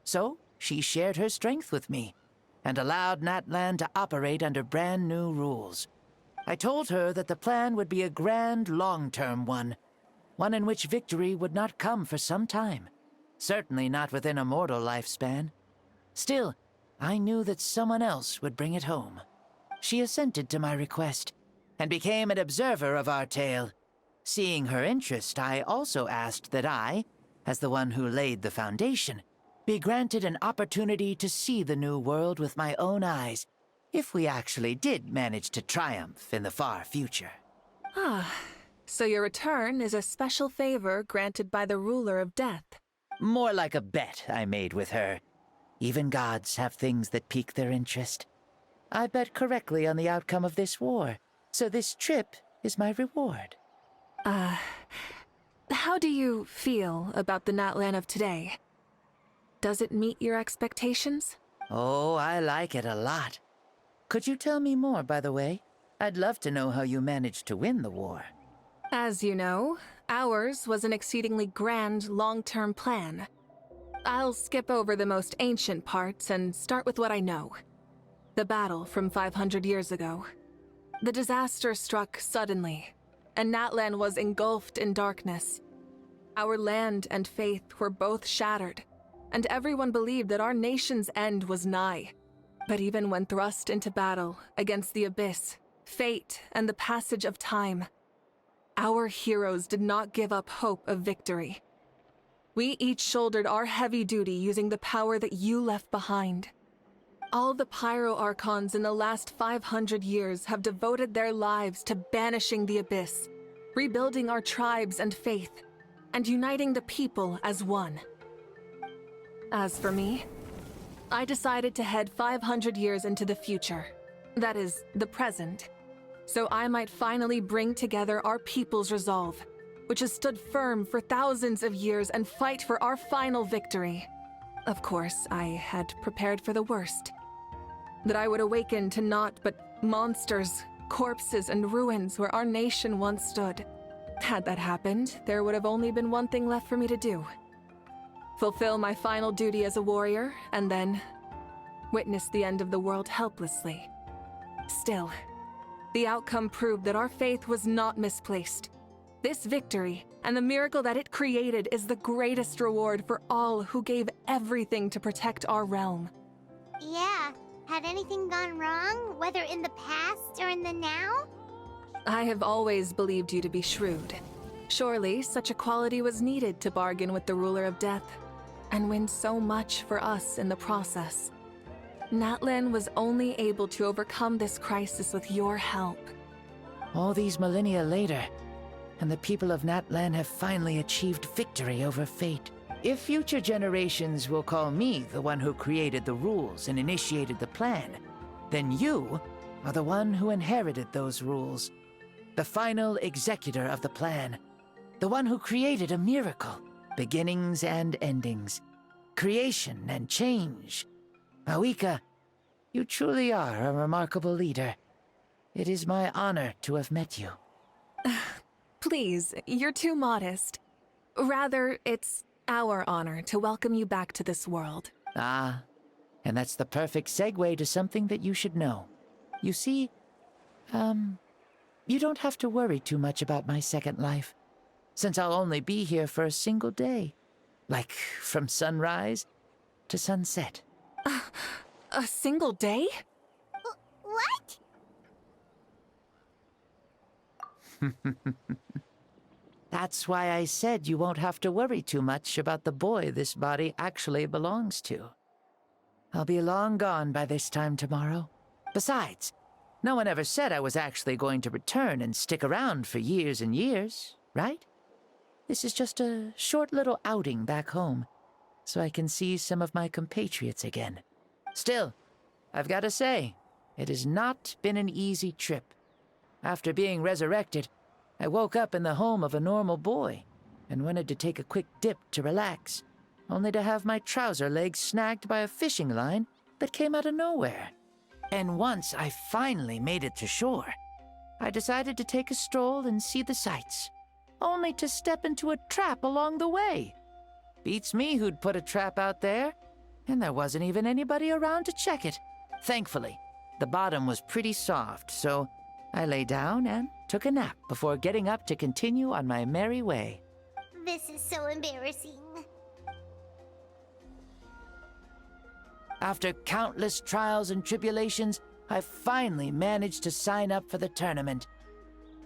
So, she shared her strength with me, and allowed Natlan to operate under brand new rules. I told her that the plan would be a grand, long-term one in which victory would not come for some time. Certainly not within a mortal lifespan. Still, I knew that someone else would bring it home. She assented to my request, and became an observer of our tale. Seeing her interest, I also asked that I, as the one who laid the foundation, be granted an opportunity to see the new world with my own eyes, if we actually did manage to triumph in the far future. Ah, so your return is a special favor granted by the ruler of death. More like a bet I made with her. Even gods have things that pique their interest. I bet correctly on the outcome of this war, so this trip is my reward. How do you feel about the Natlan of today? Does it meet your expectations? Oh, I like it a lot. Could you tell me more, by the way? I'd love to know how you managed to win the war. As you know, ours was an exceedingly grand, long-term plan. I'll skip over the most ancient parts and start with what I know. The battle from 500 years ago. The disaster struck suddenly, and Natlan was engulfed in darkness. Our land and faith were both shattered, and everyone believed that our nation's end was nigh. But even when thrust into battle against the abyss, fate, and the passage of time, our heroes did not give up hope of victory. We each shouldered our heavy duty using the power that you left behind. All the Pyro Archons in the last 500 years have devoted their lives to banishing the abyss, rebuilding our tribes and faith, and uniting the people as one. As for me, I decided to head 500 years into the future, that is, the present, so I might finally bring together our people's resolve, which has stood firm for thousands of years, and fight for our final victory. Of course, I had prepared for the worst. That I would awaken to naught but monsters, corpses, and ruins where our nation once stood. Had that happened, there would have only been one thing left for me to do. Fulfill my final duty as a warrior, and then witness the end of the world helplessly. Still, the outcome proved that our faith was not misplaced. This victory, and the miracle that it created, is the greatest reward for all who gave everything to protect our realm. Yeah, had anything gone wrong, whether in the past or in the now? I have always believed you to be shrewd. Surely, such a quality was needed to bargain with the ruler of death, and win so much for us in the process. Natlan was only able to overcome this crisis with your help. All these millennia later, and the people of Natlan have finally achieved victory over fate. If future generations will call me the one who created the rules and initiated the plan, then you are the one who inherited those rules. The final executor of the plan. The one who created a miracle. Beginnings and endings. Creation and change. Mavuika, you truly are a remarkable leader. It is my honor to have met you. Please, you're too modest. Rather, it's our honor to welcome you back to this world. Ah, And that's the perfect segue to something that you should know. You see, you don't have to worry too much about my second life, since I'll only be here for a single day. Like, from sunrise to sunset. A single day? What? That's why I said you won't have to worry too much about the boy this body actually belongs to. I'll be long gone by this time tomorrow. Besides, no one ever said I was actually going to return and stick around for years and years, right? This is just a short little outing back home, so I can see some of my compatriots again. Still, I've got to say, it has not been an easy trip. After being resurrected, I woke up in the home of a normal boy and wanted to take a quick dip to relax, only to have my trouser legs snagged by a fishing line that came out of nowhere. And once I finally made it to shore, I decided to take a stroll and see the sights, only to step into a trap along the way. Beats me who'd put a trap out there, and there wasn't even anybody around to check it. Thankfully, the bottom was pretty soft, so I lay down and took a nap before getting up to continue on my merry way. This is so embarrassing. After countless trials and tribulations, I finally managed to sign up for the tournament.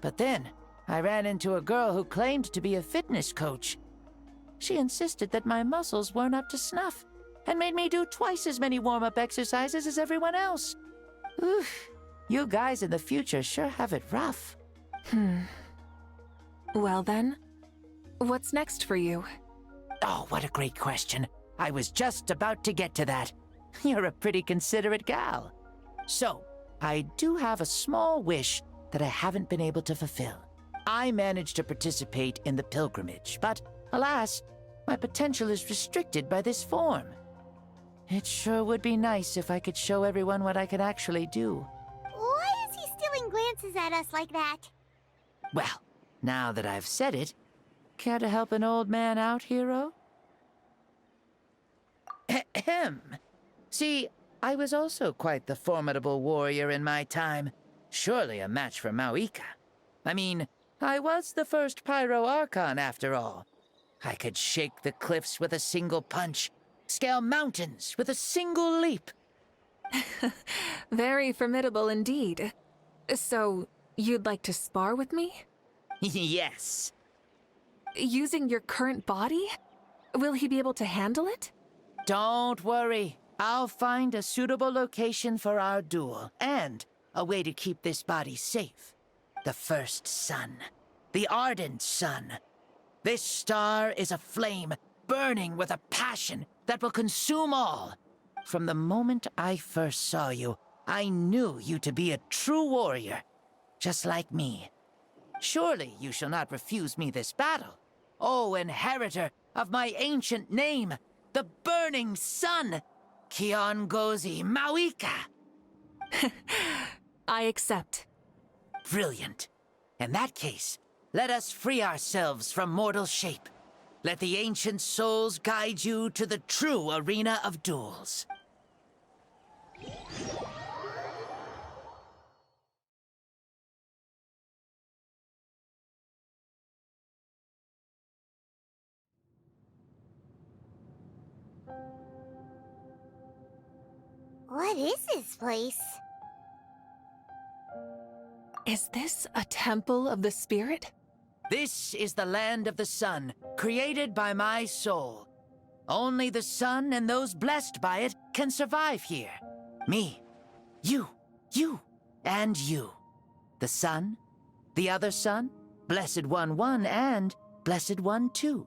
But then, I ran into a girl who claimed to be a fitness coach. She insisted that my muscles weren't up to snuff, and made me do twice as many warm-up exercises as everyone else. Oof, you guys in the future sure have it rough. Well then, what's next for you? Oh, what a great question. I was just about to get to that. You're a pretty considerate gal. So, I do have a small wish that I haven't been able to fulfill. I managed to participate in the pilgrimage, but alas, my potential is restricted by this form. It sure would be nice if I could show everyone what I can actually do. Why is he stealing glances at us like that? Well, now that I've said it, care to help an old man out, hero? Ahem. See, I was also quite the formidable warrior in my time. Surely a match for mavuika. I mean, I was the first Pyro Archon after all. I could shake the cliffs with a single punch, scale mountains with a single leap. Very formidable indeed. So, you'd like to spar with me? Yes. Using your current body? Will he be able to handle it? Don't worry. I'll find a suitable location for our duel, and a way to keep this body safe. The first sun. The ardent sun. This star is a flame, burning with a passion that will consume all. From the moment I first saw you, I knew you to be a true warrior, just like me. Surely you shall not refuse me this battle, O inheritor of my ancient name, the burning sun, Kiongozi mavuika. I accept. Brilliant. In that case, let us free ourselves from mortal shape. Let the ancient souls guide you to the true arena of duels. What is this place? Is this a temple of the spirit? This is the land of the sun, created by my soul. Only the sun and those blessed by it can survive here. Me, you, and you. The sun, the other sun, Blessed One 1, and Blessed One 2.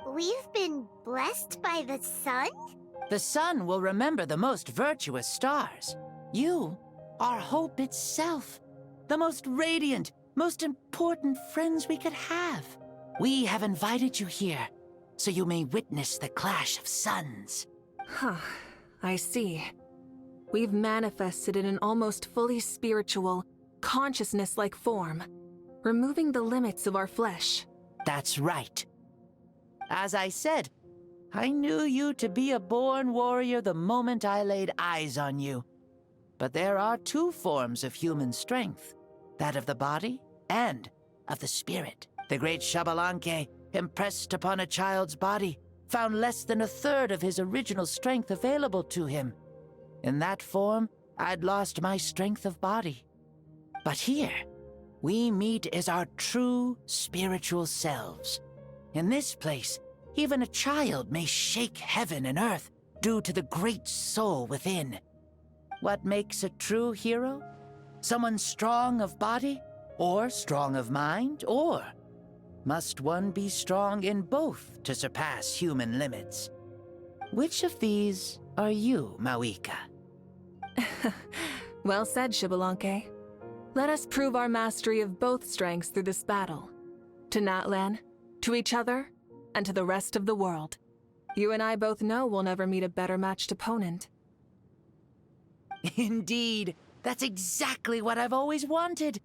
We've been blessed by the sun? The sun will remember the most virtuous stars. You are hope itself. The most radiant, most important friends we could have. We have invited you here, so you may witness the clash of suns. Huh, I see. We've manifested in an almost fully spiritual, consciousness-like form, removing the limits of our flesh. That's right. As I said, I knew you to be a born warrior the moment I laid eyes on you. But there are two forms of human strength, that of the body and of the spirit. The great Xbalanque, impressed upon a child's body, found less than a third of his original strength available to him. In that form, I'd lost my strength of body. But here, we meet as our true spiritual selves. In this place, even a child may shake heaven and earth due to the great soul within. What makes a true hero? Someone strong of body, or strong of mind, or must one be strong in both to surpass human limits? Which of these are you, mavuika? Well said, Xbalanque. Let us prove our mastery of both strengths through this battle. To Natlan, to each other, and to the rest of the world. You and I both know we'll never meet a better matched opponent. Indeed, that's exactly what I've always wanted.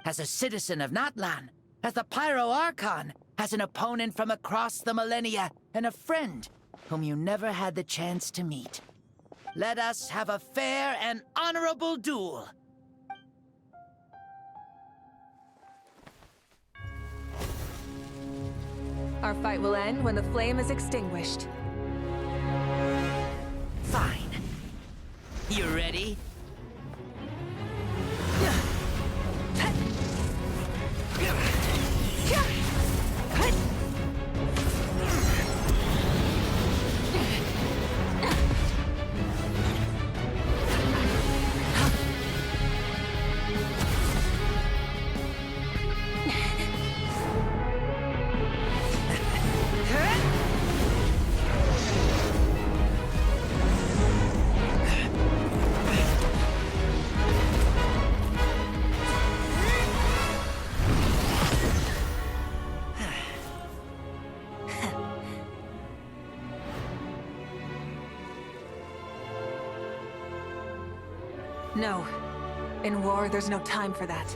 As a citizen of Natlan, as the Pyro Archon, as an opponent from across the millennia, and a friend whom you never had the chance to meet. Let us have a fair and honorable duel. Our fight will end when the flame is extinguished. Fine. You ready? No. In war, there's no time for that.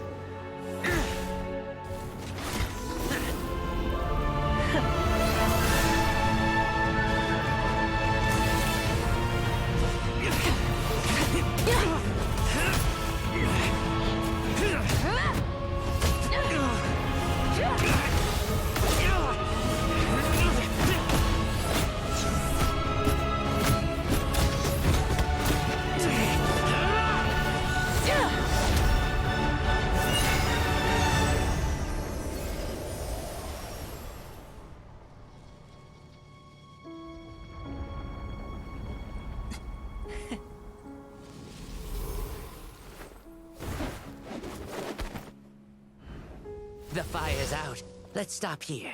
The fire's out. Let's stop here.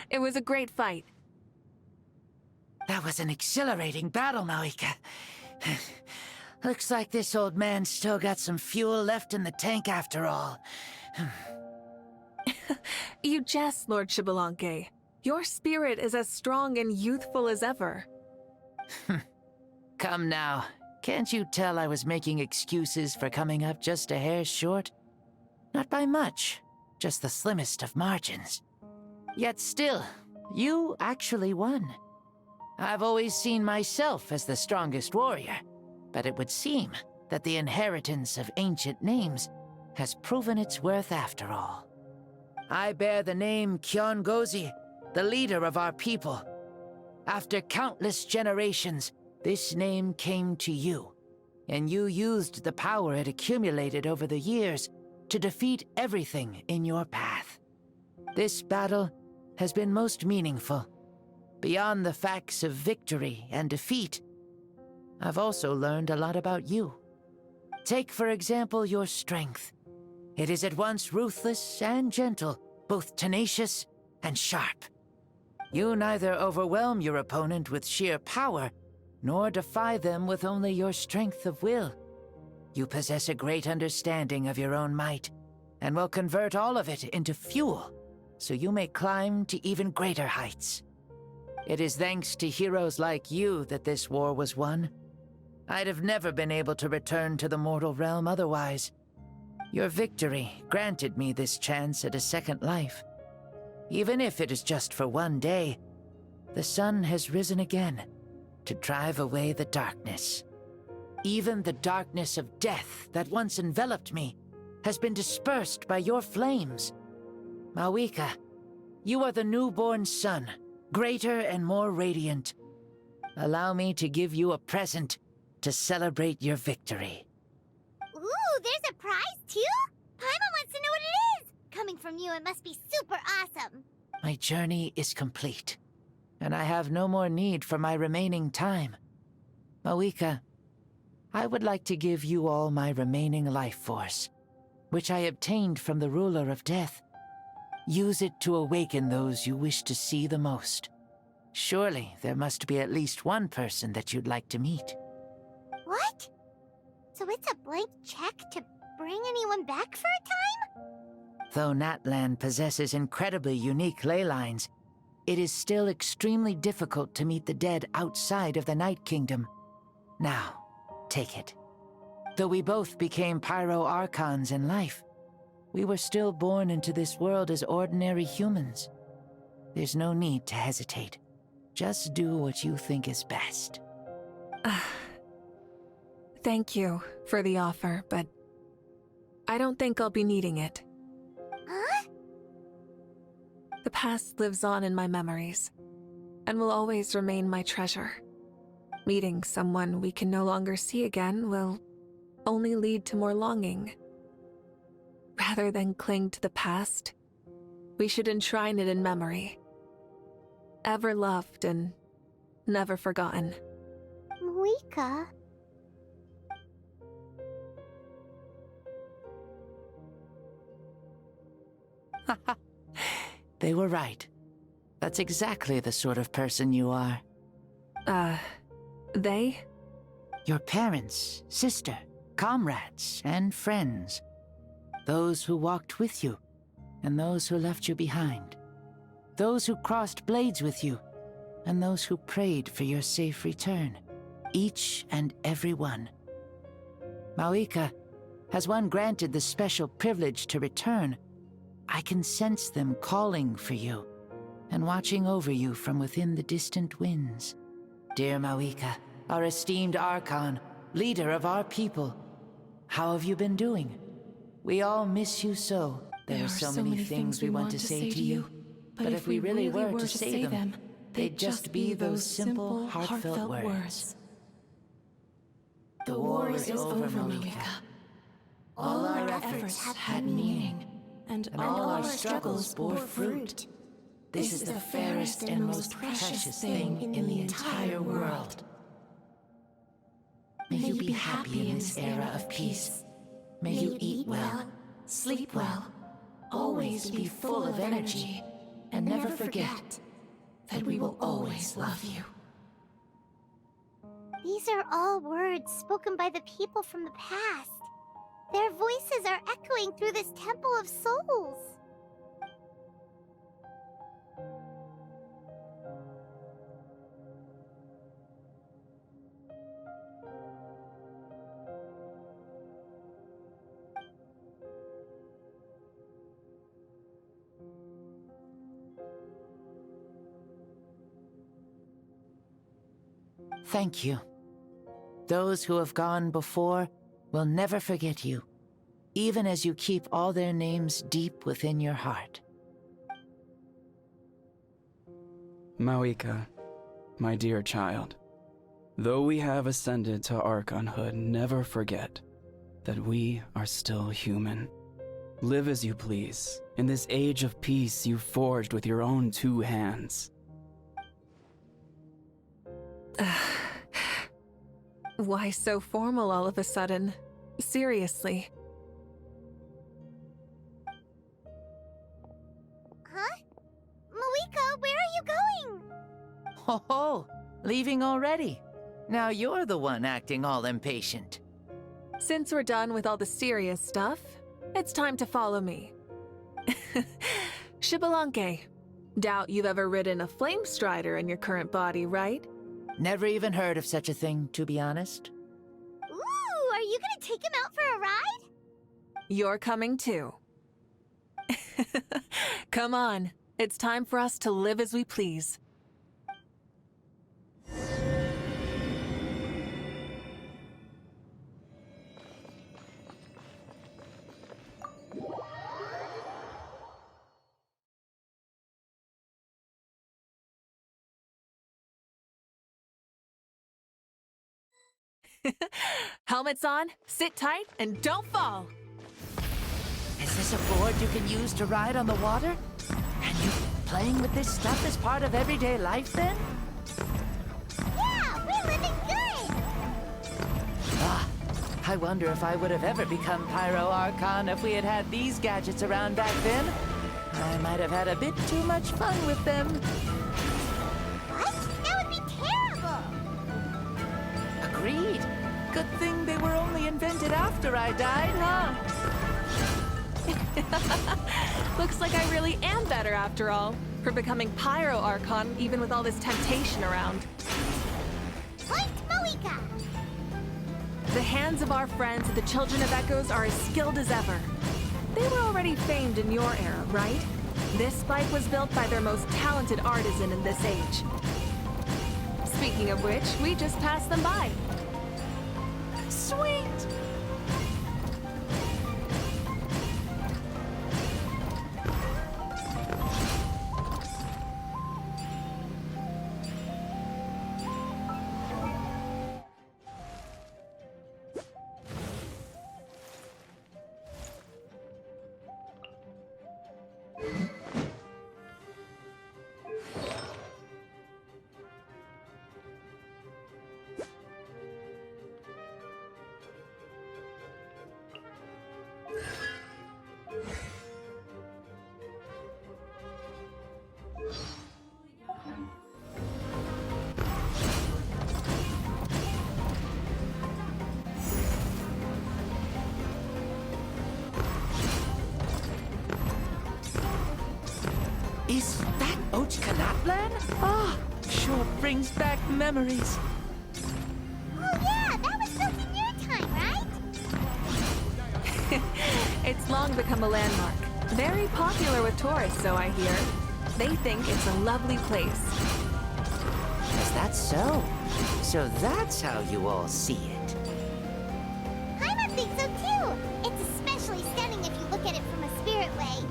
It was a great fight. That was an exhilarating battle, mavuika. Looks like this old man's still got some fuel left in the tank after all. You jest, Lord Xbalanque. Your spirit is as strong and youthful as ever. Come now. Can't you tell I was making excuses for coming up just a hair short? Not by much, just the slimmest of margins. Yet still, you actually won. I've always seen myself as the strongest warrior, but it would seem that the inheritance of ancient names has proven its worth after all. I bear the name Kiongozi, the leader of our people. After countless generations, this name came to you, and you used the power it accumulated over the years to defeat everything in your path. This battle has been most meaningful. Beyond the facts of victory and defeat, I've also learned a lot about you. Take, for example, your strength. It is at once ruthless and gentle, both tenacious and sharp. You neither overwhelm your opponent with sheer power, nor defy them with only your strength of will. You possess a great understanding of your own might, and will convert all of it into fuel, so you may climb to even greater heights. It is thanks to heroes like you that this war was won. I'd have never been able to return to the mortal realm otherwise. Your victory granted me this chance at a second life. Even if it is just for one day, the sun has risen again to drive away the darkness. Even the darkness of death that once enveloped me has been dispersed by your flames. Mavuika, you are the newborn sun, greater and more radiant. Allow me to give you a present to celebrate your victory. Ooh, there's a prize too? Paimon wants to know what it is! Coming from you, it must be super awesome. My journey is complete, and I have no more need for my remaining time. Mavuika, I would like to give you all my remaining life force, which I obtained from the ruler of death. Use it to awaken those you wish to see the most. Surely there must be at least one person that you'd like to meet. What? So it's a blank check to bring anyone back for a time? Though Natlan possesses incredibly unique ley lines, it is still extremely difficult to meet the dead outside of the Night Kingdom. Now, take it. Though we both became Pyro-Archons in life, we were still born into this world as ordinary humans. There's no need to hesitate. Just do what you think is best. Thank you for the offer, but I don't think I'll be needing it. Huh? The past lives on in my memories, and will always remain my treasure. Meeting someone we can no longer see again will only lead to more longing. Rather than cling to the past, we should enshrine it in memory. Ever loved and never forgotten. Mavuika? They were right. That's exactly the sort of person you are. They? Your parents, sister, comrades, and friends. Those who walked with you, and those who left you behind. Those who crossed blades with you, and those who prayed for your safe return. Each and every one. Mavuika, has one granted the special privilege to return, I can sense them calling for you, and watching over you from within the distant winds. Dear Mavuika, our esteemed Archon, leader of our people, how have you been doing? We all miss you so. There are so many things we want to say to you, but if we really were to say them, they'd just be those simple, heartfelt words. The war is over, Mavuika. All our efforts had meaning, and all our struggles bore fruit. This is the fairest and most precious thing in the entire world. May you be happy in this era of peace. May you eat well, sleep well, always be full of energy, and never forget that we will always love you. These are all words spoken by the people from the past. Their voices are echoing through this Temple of Souls. Thank you. Those who have gone before will never forget you, even as you keep all their names deep within your heart. Mavuika, my dear child, though we have ascended to Archonhood, never forget that we are still human. Live as you please, in this age of peace you forged with your own 2 hands. Why so formal all of a sudden? Seriously. Huh? Mavuika, where are you going? Ho ho! Leaving already? Now you're the one acting all impatient. Since we're done with all the serious stuff, it's time to follow me. Xbalanque. Doubt you've ever ridden a flame strider in your current body, right? Never even heard of such a thing, to be honest. gonna take him out for a ride? You're coming too. Come on. It's time for us to live as we please. Helmets on, sit tight, and don't fall! Is this a board you can use to ride on the water? And you playing with this stuff as part of everyday life then? Yeah, we're living good! Ah, I wonder if I would have ever become Pyro Archon if we had had these gadgets around back then. I might have had a bit too much fun with them. What? That would be terrible! Agreed. Good thing they were only invented after I died, huh? Looks like I really am better after all, for becoming Pyro Archon even with all this temptation around. Point mavuika! The hands of our friends the Children of Echoes are as skilled as ever. They were already famed in your era, right? This spike was built by their most talented artisan in this age. Speaking of which, we just passed them by. Sweet! Is that Ochkanatlan? Ah, sure brings back memories. Oh yeah, that was built in your time, right? It's long become a landmark. Very popular with tourists, so I hear. They think it's a lovely place. Is that so? So that's how you all see it. Paimon thinks so too! It's especially stunning if you look at it from a spirit way.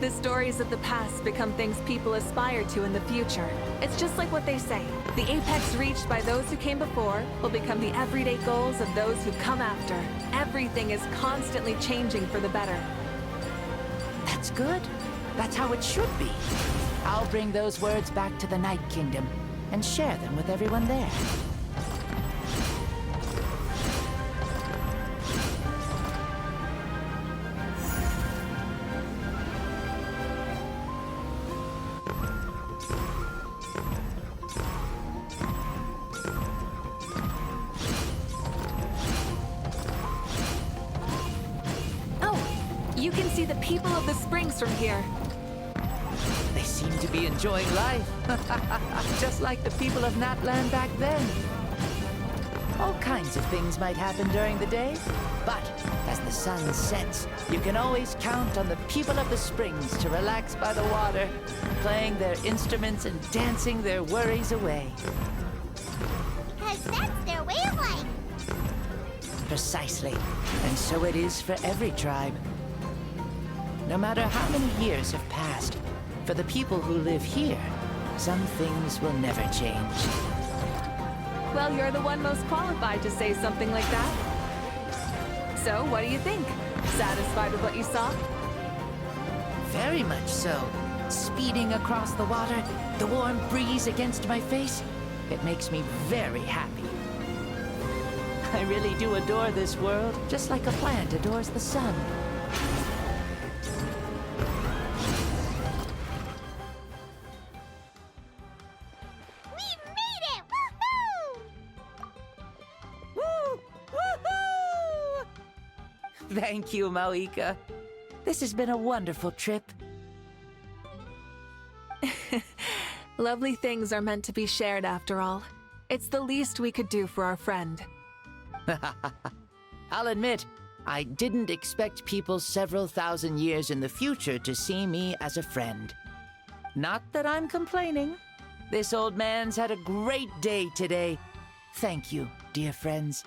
The stories of the past become things people aspire to in the future. It's just like what they say. The apex reached by those who came before will become the everyday goals of those who come after. Everything is constantly changing for the better. That's good. That's how it should be. I'll bring those words back to the Night Kingdom and share them with everyone there. You can see the people of the springs from here. They seem to be enjoying life. Just like the people of Natlan back then. All kinds of things might happen during the day, but as the sun sets, you can always count on the people of the springs to relax by the water, playing their instruments and dancing their worries away. Because that's their way of life. Precisely. And so it is for every tribe. No matter how many years have passed, for the people who live here, some things will never change. Well, you're the one most qualified to say something like that. So, what do you think? Satisfied with what you saw? Very much so. Speeding across the water, the warm breeze against my face, it makes me very happy. I really do adore this world, just like a plant adores the sun. Thank you, mavuika. This has been a wonderful trip. Lovely things are meant to be shared after all. It's the least we could do for our friend. I'll admit, I didn't expect people several thousand years in the future to see me as a friend. Not that I'm complaining. This old man's had a great day today. Thank you, dear friends.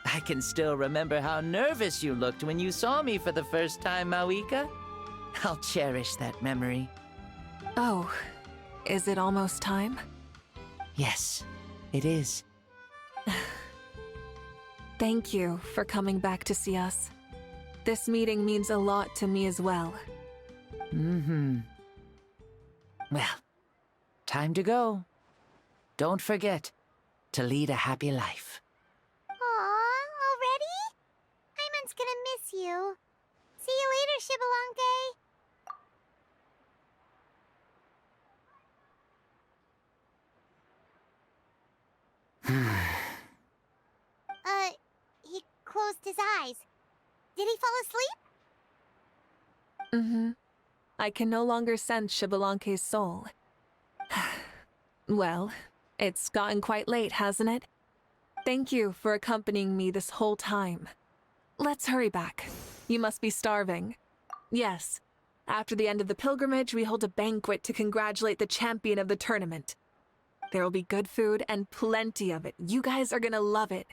I can still remember how nervous you looked when you saw me for the first time, Mavuika. I'll cherish that memory. Oh, is it almost time? Yes, it is. Thank you for coming back to see us. This meeting means a lot to me as well. Well, time to go. Don't forget to lead a happy life. Aw, already? Paimon's gonna miss you. See you later, Shibalonke. He closed his eyes. Did he fall asleep? I can no longer sense Shibalonke's soul. Well, it's gotten quite late, hasn't it? Thank you for accompanying me this whole time. Let's hurry back. You must be starving. Yes, after the end of the pilgrimage, we hold a banquet to congratulate the champion of the tournament. There will be good food and plenty of it. You guys are gonna love it.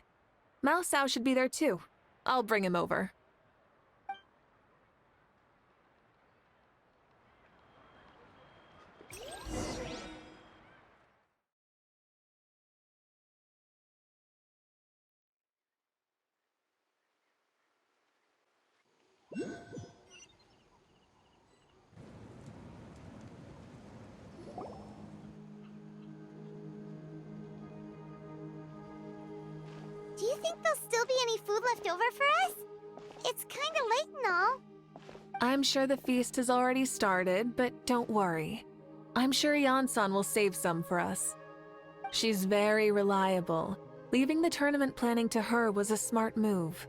Mao Sao should be there too. I'll bring him over. Do you think there'll still be any food left over for us? It's kinda late and all. I'm sure the feast has already started, but don't worry. I'm sure Yansan will save some for us. She's very reliable. Leaving the tournament planning to her was a smart move.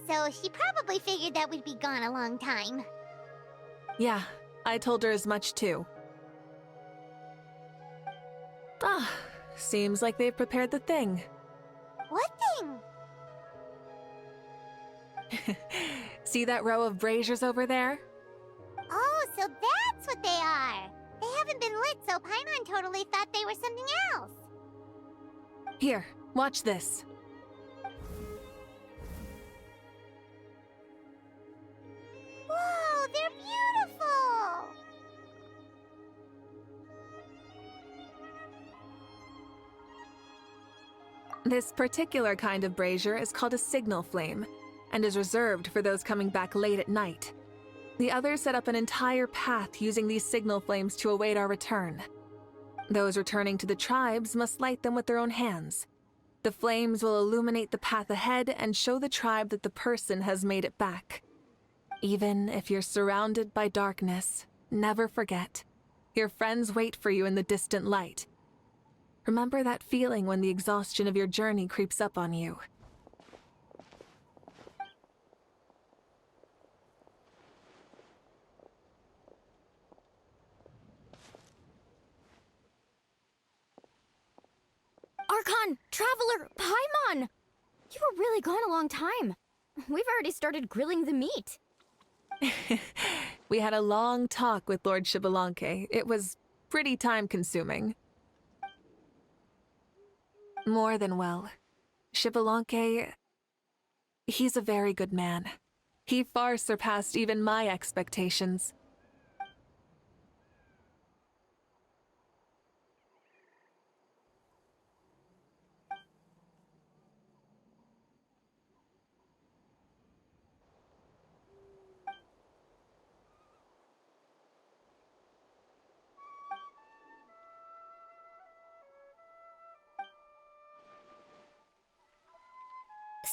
So she probably figured that we'd be gone a long time. Yeah, I told her as much too. Seems like they've prepared the thing. What thing? See that row of braziers over there? Oh, so that's what they are. They haven't been lit, so Paimon totally thought they were something else. Here, watch this. Whoa, they're beautiful! This particular kind of brazier is called a signal flame, and is reserved for those coming back late at night. The others set up an entire path using these signal flames to await our return. Those returning to the tribes must light them with their own hands. The flames will illuminate the path ahead and show the tribe that the person has made it back. Even if you're surrounded by darkness, never forget. Your friends wait for you in the distant light. Remember that feeling when the exhaustion of your journey creeps up on you. Archon! Traveler! Paimon! You were really gone a long time. We've already started grilling the meat. We had a long talk with Lord Shibalonke. It was pretty time-consuming. More than well. Shibalonke, he's a very good man. He far surpassed even my expectations.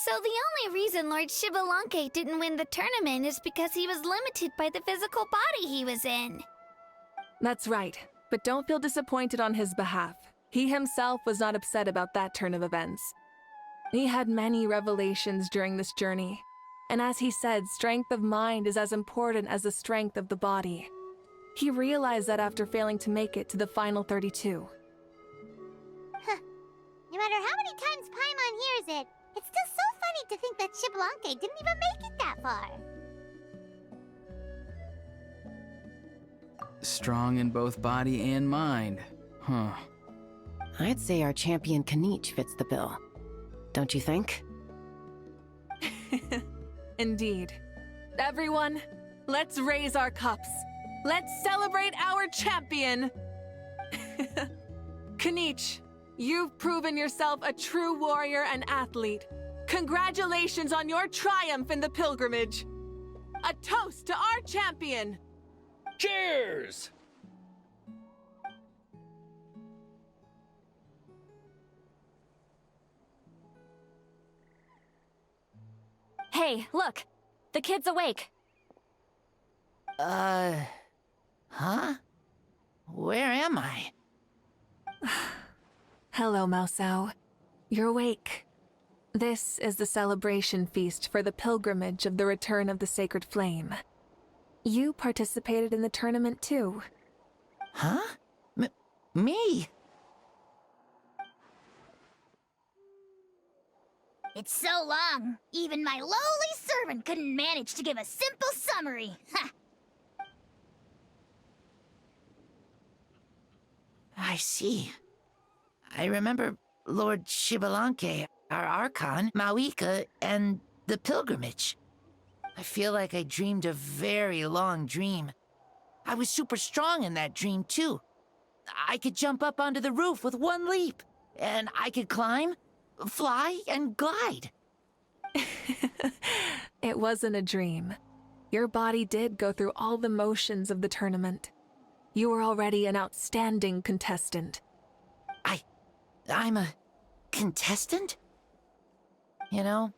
So the only reason Lord Shibalonke didn't win the tournament is because he was limited by the physical body he was in. That's right, but don't feel disappointed on his behalf. He himself was not upset about that turn of events. He had many revelations during this journey, and as he said, strength of mind is as important as the strength of the body. He realized that after failing to make it to the final 32. No matter how many times Paimon hears it, it's still so funny to think that Xbalanque didn't even make it that far. Strong in both body and mind. Huh. I'd say our champion Kanich fits the bill. Don't you think? Indeed. Everyone, let's raise our cups. Let's celebrate our champion! Kanich, you've proven yourself a true warrior and athlete. Congratulations on your triumph in the pilgrimage. A toast to our champion! Cheers! Hey, look! The kid's awake. Huh? Where am I? Hello, Mausau. You're awake. This is the celebration feast for the pilgrimage of the return of the Sacred Flame. You participated in the tournament too. Huh? Me? It's so long, even my lowly servant couldn't manage to give a simple summary. Ha! I see. I remember Lord Xbalanque, our Archon, mavuika, and the pilgrimage. I feel like I dreamed a very long dream. I was super strong in that dream, too. I could jump up onto the roof with one leap, and I could climb, fly, and glide. It wasn't a dream. Your body did go through all the motions of the tournament. You were already an outstanding contestant. I'm a contestant? You know,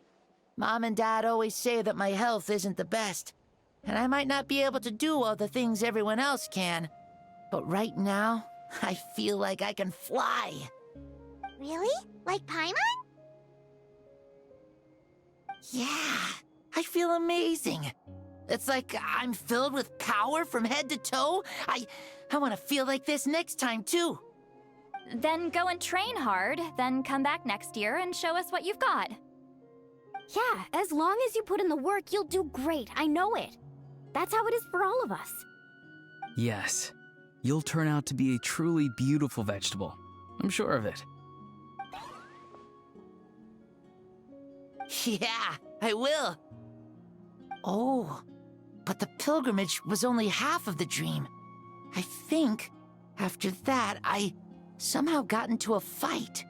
Mom and Dad always say that my health isn't the best, and I might not be able to do all the things everyone else can. But right now, I feel like I can fly. Really? Like Paimon? Yeah, I feel amazing. It's like I'm filled with power from head to toe. I want to feel like this next time, too. Then go and train hard, then come back next year and show us what you've got. Yeah, as long as you put in the work, you'll do great. I know it. That's how it is for all of us. Yes. You'll turn out to be a truly beautiful vegetable. I'm sure of it. Yeah, I will. Oh, but the pilgrimage was only half of the dream. I think after that, I somehow got into a fight.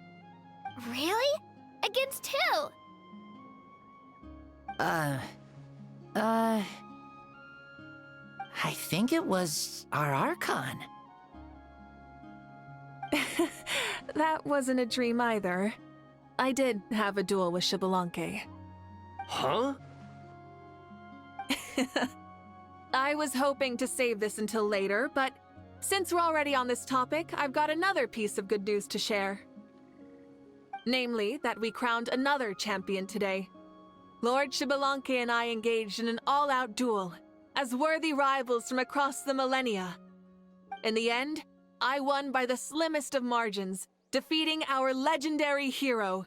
Really? Against who? I think it was our Archon. That wasn't a dream either. I did have a duel with Xbalanque. Huh? I was hoping to save this until later, but since we're already on this topic, I've got another piece of good news to share. Namely, that we crowned another champion today. Lord Xbalanque and I engaged in an all-out duel, as worthy rivals from across the millennia. In the end, I won by the slimmest of margins, defeating our legendary hero.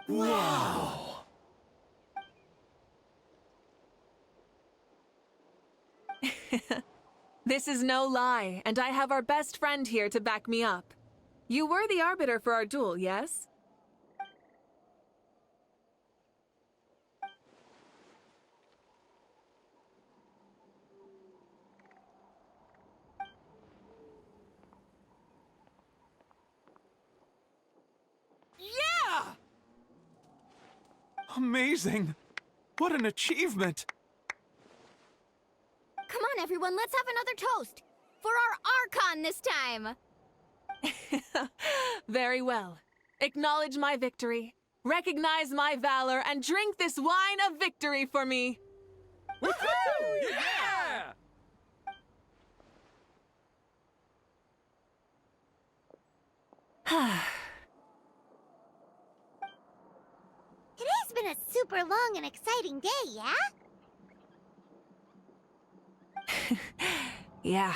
Wow! This is no lie, and I have our best friend here to back me up. You were the arbiter for our duel, yes? Yeah! Amazing! What an achievement! Come on, everyone, let's have another toast. For our Archon this time. Very well. Acknowledge my victory, recognize my valor, and drink this wine of victory for me. Woohoo! Yeah! Today's been a super long and exciting day, yeah? Yeah,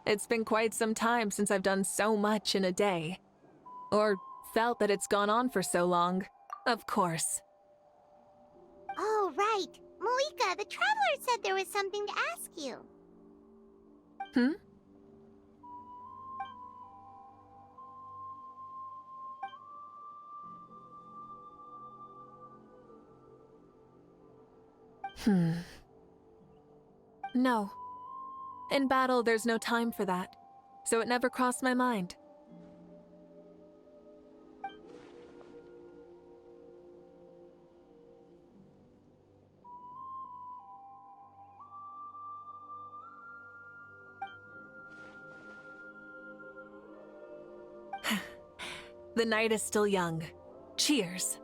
it's been quite some time since I've done so much in a day. Or felt that it's gone on for so long. Of course. Oh, right. Mavuika, the Traveler said there was something to ask you. Hmm? No. In battle, there's no time for that, so it never crossed my mind. The night is still young. Cheers.